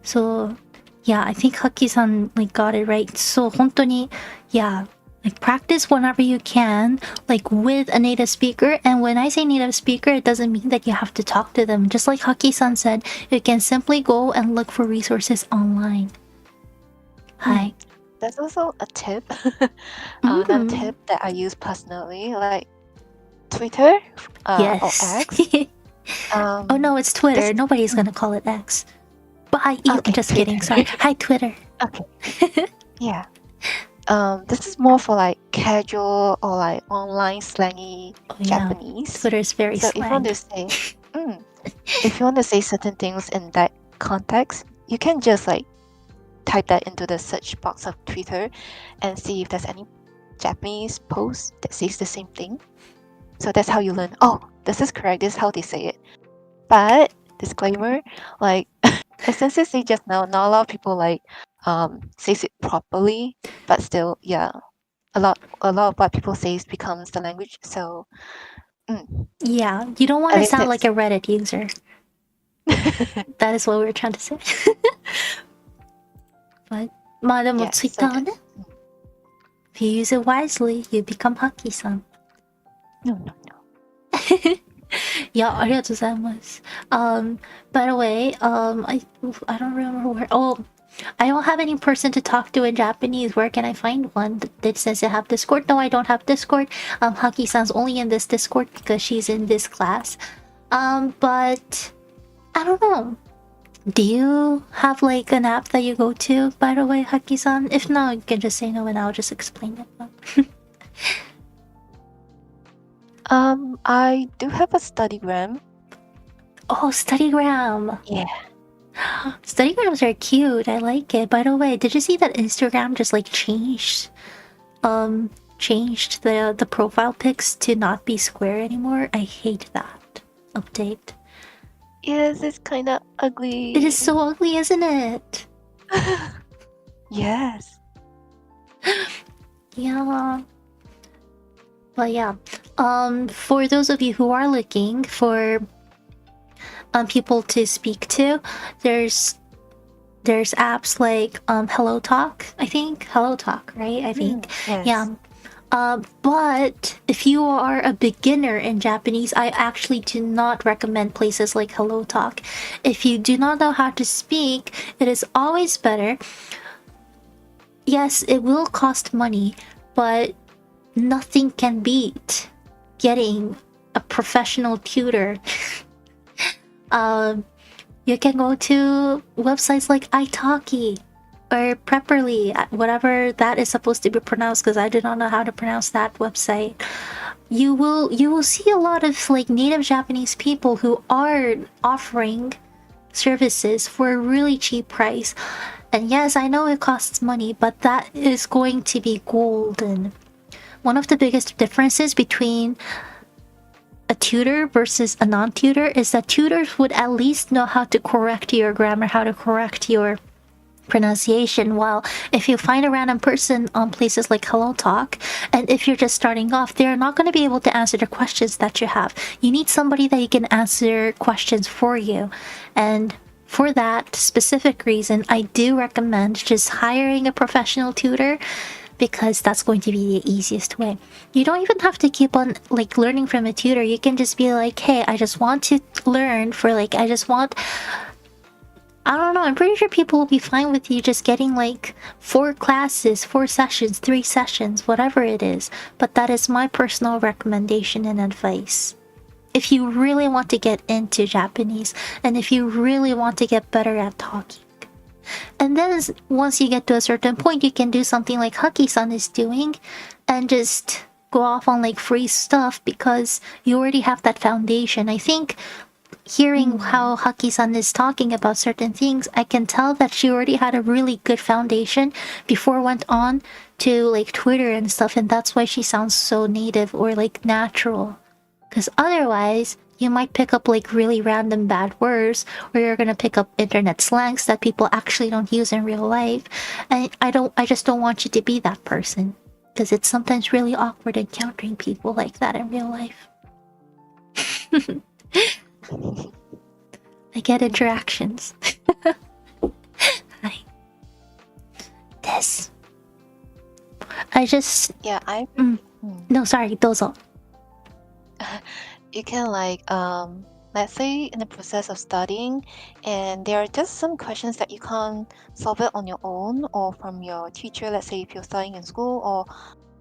So, yeah, I think Hacky-san like got it right. So, 本当に、yeah, like practice whenever you can, like with a native speaker. And when I say native speaker, it doesn't mean that you have to talk to them. Just like Hacky-san said, you can simply go and look for resources online. はい。There's also a tip, another tip that I use personally, like Twitter or X. Oh no, it's Twitter. Nobody's gonna call it X. But hi, okay, just kidding. Sorry. Hi, Twitter. Okay. Yeah. This is more for like casual or like online slangy Japanese. Twitter is very so slang. If you want to say certain things in that context, you can just like type that into the search box of Twitter and see if there's any Japanese post that says the same thing. So that's how you learn, oh, this is correct, this is how they say it. But disclaimer, like as Sensei said just now, not a lot of people like says it properly, but still, yeah, a lot of what people say becomes the language. So yeah, you don't want to sound like a Reddit user. That is what we were trying to say. But まあでも Twitter はね、if you use it wisely, you become Hacky-san. No. いや、ありがとうございます。By the way, I don't remember where. Oh, I don't have any person to talk to in Japanese. Where can I find one that says I have Discord? No, I don't have Discord. Hacky-san's only in this Discord because she's in this class. But I don't know. Do you have like an app that you go to, by the way, Hacky-san? If not, you can just say no and I'll just explain it. I do have a Studygram. Oh, Studygram. Yeah. Studygrams are cute. I like it. By the way, did you see that Instagram just like changed the profile pics to not be square anymore? I hate that update. Yes, it's kind of ugly. It is so ugly, isn't it? Yes. Yeah. But yeah, for those of you who are looking for people to speak to, there's apps like Hello Talk, I think. Hello Talk, right? I think. Yes. Yeah. But if you are a beginner in Japanese, I actually do not recommend places like Hello Talk. If you do not know how to speak, it is always better. Yes, it will cost money, but nothing can beat getting a professional tutor. You can go to websites like italki or Prepperly, whatever that is supposed to be pronounced, because I do not know how to pronounce that website. You will see a lot of like native Japanese people who are offering services for a really cheap price. And yes, I know it costs money, but that is going to be golden. One of the biggest differences between a tutor versus a non-tutor is that tutors would at least know how to correct your grammar, how to correct your pronunciation, while if you find a random person on places like Hello Talk, and if you're just starting off, they're not going to be able to answer the questions that you have. You need somebody that you can answer questions for you. And for that specific reason, I do recommend just hiring a professional tutor, because that's going to be the easiest way. You don't even have to keep on like learning from a tutor. You can just be like, hey, I just want to learn for like, I don't know, I'm pretty sure people will be fine with you just getting like 4 classes, 4 sessions, 3 sessions, whatever it is. But that is my personal recommendation and advice. If you really want to get into Japanese, and if you really want to get better at talking. And then once you get to a certain point, you can do something like Hacky-san is doing and just go off on like free stuff because you already have that foundation. I think hearing how Hacky-san is talking about certain things, I can tell that she already had a really good foundation before went on to like Twitter and stuff, and that's why she sounds so native or like natural. Because otherwise, you might pick up like really random bad words, or you're gonna pick up internet slangs that people actually don't use in real life. And I just don't want you to be that person. Because it's sometimes really awkward encountering people like that in real life. I get interactions. Hi. This. I just... Yeah, No, sorry, どうぞ. You can like let's say in the process of studying and there are just some questions that you can't solve it on your own or from your teacher, let's say if you're studying in school, or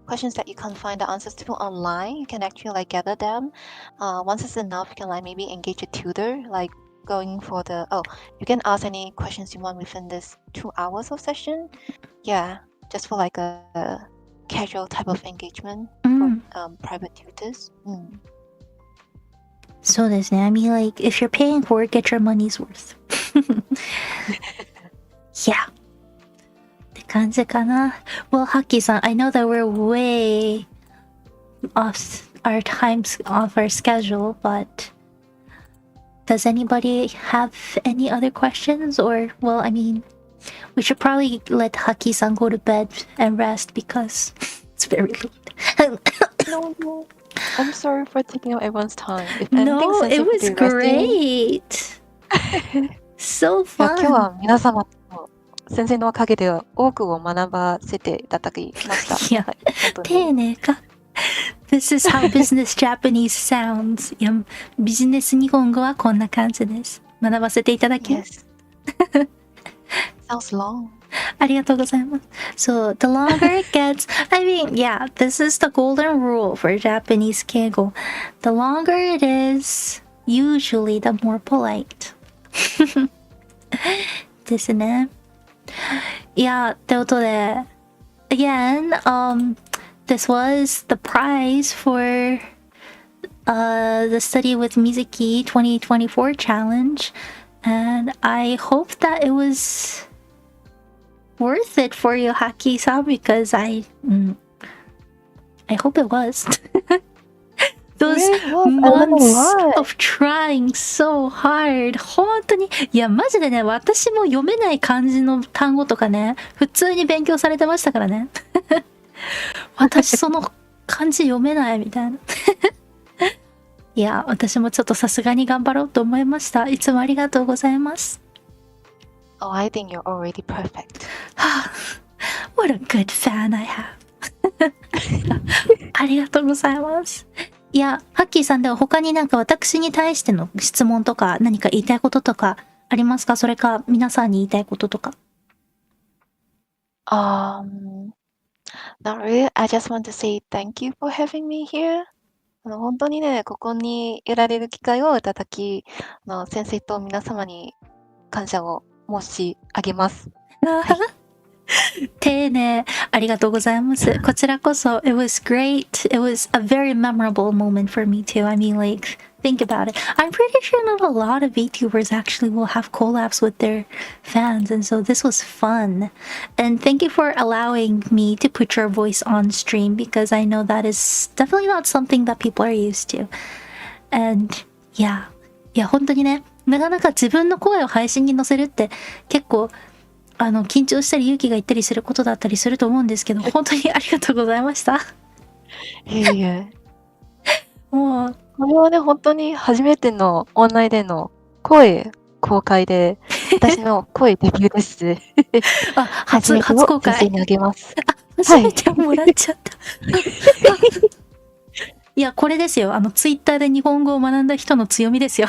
questions that you can't find the answers to online, you can actually like gather them. Once it's enough, you can like maybe engage a tutor, like going for you can ask any questions you want within this 2 hours of session. Yeah, just for like a casual type of engagement for private tutors. そうですね. I mean, like, if you're paying for it, get your money's worth. Yeah. って感じかな. Well, Hacky-san, I know that we're way off our times, off our schedule, but does anybody have any other questions? Or, well, I mean, we should probably let Hacky-san go to bed and rest because it's very late. No. I'm sorry for taking up everyone's time. If No, anything, it was great. So いや今日 fun. は皆様と先生のおかげで多くを学ばせていただきました。いや、はい、本当に丁寧か。This is how business Japanese sounds. いや、ビジネス日本語はこんな感じです。学ばせていただきます。Yes. Sounds long. ありがとうございます。So, the longer it gets, I mean, yeah, this is the golden rule for Japanese keigo. The longer it is, usually the more polite. ですね。いや、ってことで、again, this was the prize for the Study with Mizuki 2024 challenge, and I hope that it was worth it for you, Hacky-san, because I hope it was. Those months of trying so hard. 本当に、いや、マジでね、私も読めない漢字の単語とかね、普通に勉強されてましたからね。私その漢字読めないみたいな。いや、私もちょっとさすがに頑張ろうと思いました。いつもありがとうございます。Oh, I think you're already perfect. What a good fan I have. ありがとうございます。いや、ハッキーさんでは他になんか私に対しての質問とか何か言いたいこととかありますか？それか皆さんに言いたいこととか。Not really. I just want to say thank you for having me here. 本当にね、ここに得られる機会をいただき、先生と皆様に感謝を申し上げます。はい丁寧ありがとうございます。こちらこそ it was great. It was a very memorable moment for me too. I mean, like, think about it. I'm pretty sure not a lot of VTubers actually will have collabs with their fans, and so this was fun. And thank you for allowing me to put your voice on stream because I know that is definitely not something that people are used to. And yeah, いや本当にね、なかなか自分の声を配信に載せるって結構緊張したり勇気がいったりすることだったりすると思うんですけど、本当にありがとうございました。いえいえ。もうこれはね、本当に初めてのオンラインでの声公開で、私の声デビューです。初公開。先生にあげます。初めてもらっちゃった。いや、これですよ。ツイッターで日本語を学んだ人の強みですよ。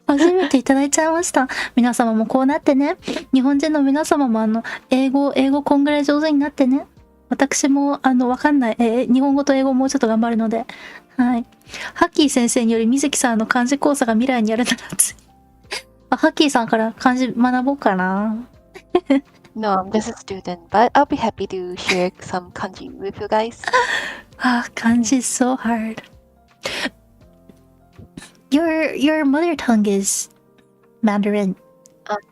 初めていただいちゃいました。皆様もこうなってね。日本人の皆様も英語こんぐらい上手になってね。私もわかんない、日本語と英語もうちょっと頑張るので。はい。ハッキー先生により水木さんの漢字講座が未来にあるならつ。ハッキーさんから漢字学ぼうかな。No, I'm just a student, but I'll be happy to share some kanji with you guys. Kanji is so hard. Your mother tongue is Mandarin.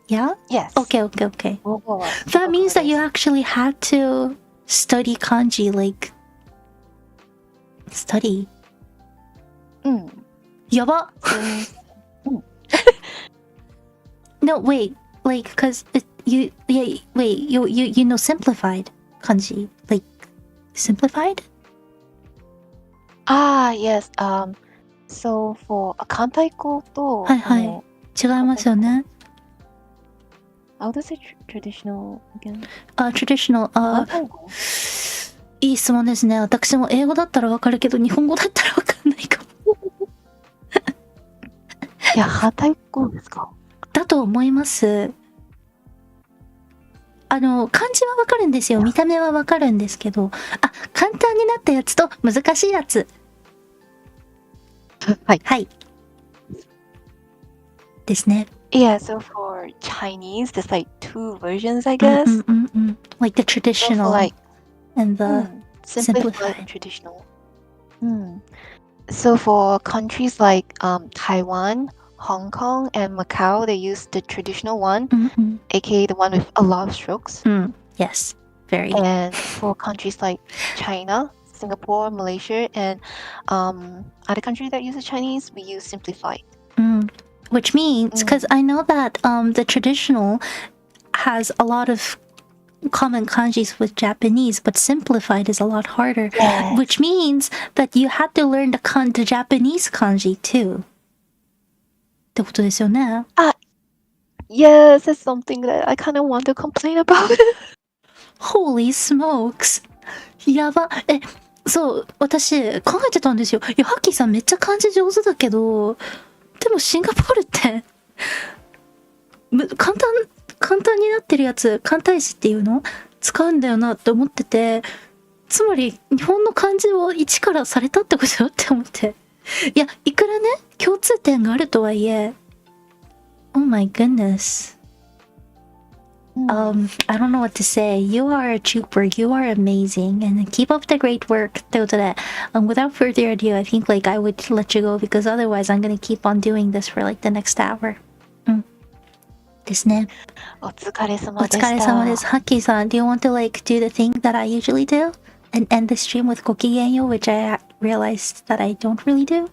Yeah? Yes. Okay. That means that you actually had to study kanji, like study. やば No, wait. Like, cause you know simplified kanji. Like, simplified? Yes. So for 簡体語と、はい。違いますよね。How does it traditional again? Traditional. 簡体語いい質問ですね。私も英語だったらわかるけど、日本語だったらわかんないかも。いや、簡体語ですか？だと思います。漢字はわかるんですよ。見た目はわかるんですけど、簡単になったやつと難しいやつ。はい。ですね。Yeah, so for Chinese, there's like two versions, I guess. Like the traditional and the simplified and traditional. So for countries like Taiwan, Hong Kong, and Macau, they use the traditional one, aka the one with a lot of strokes. Yes, very. And for countries like China, Singapore, Malaysia, and other countries that use Chinese, we use simplified. Which means, because I know that the traditional has a lot of common kanjis with Japanese, but simplified is a lot harder. Yes. Which means that you had to learn the Japanese kanji too. ってことですよね。Yes, that's something that I kind of want to complain about. Holy smokes. やば。そう、私考えてたんですよ。いや、ハッキーさんめっちゃ漢字上手だけど、でもシンガポールって簡単になってるやつ、簡体詞っていうの使うんだよなって思ってて、つまり日本の漢字を一からされたってことよって思って。いや、いくらね、共通点があるとはいえ、Oh my goodness. I don't know what to say. You are a trooper. You are amazing. And keep up the great work. ということで、without further ado, I think like I would let you go because otherwise I'm gonna keep on doing this for like the next hour. ですね。お疲れ様でした。お疲れ様です。ハッキーさん、do you want to like do the thing that I usually do? And end the stream with ごきげんよう, which I realized that I don't really do?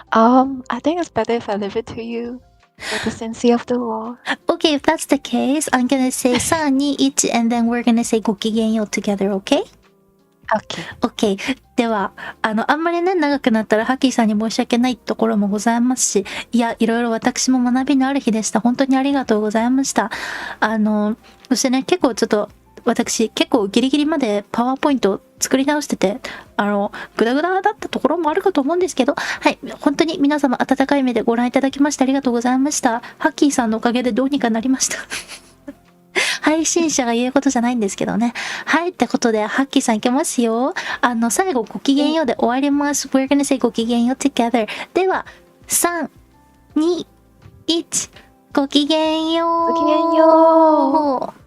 I think it's better if I leave it to you. For the sensei of the law. Okay, if that's the case, I'm gonna say 3, 2, 1 and then we're gonna say ごきげんよう together, okay? Okay. では、あんまりね、長くなったらハッキーさんに申し訳ないところもございますし、いや、いろいろ私も学びのある日でした。本当にありがとうございました。そしてね、結構ちょっと、私、結構ギリギリまでパワーポイント作り直してて、グダグダだったところもあるかと思うんですけど、はい、本当に皆様温かい目でご覧いただきましてありがとうございました。ハッキーさんのおかげでどうにかなりました。配信者が言うことじゃないんですけどね。はい、ってことで、ハッキーさんいけますよ。最後、ごきげんようで終わります。We're gonna say ごきげんよう together. では、3、2、1、ごきげんよう。ごきげんよう。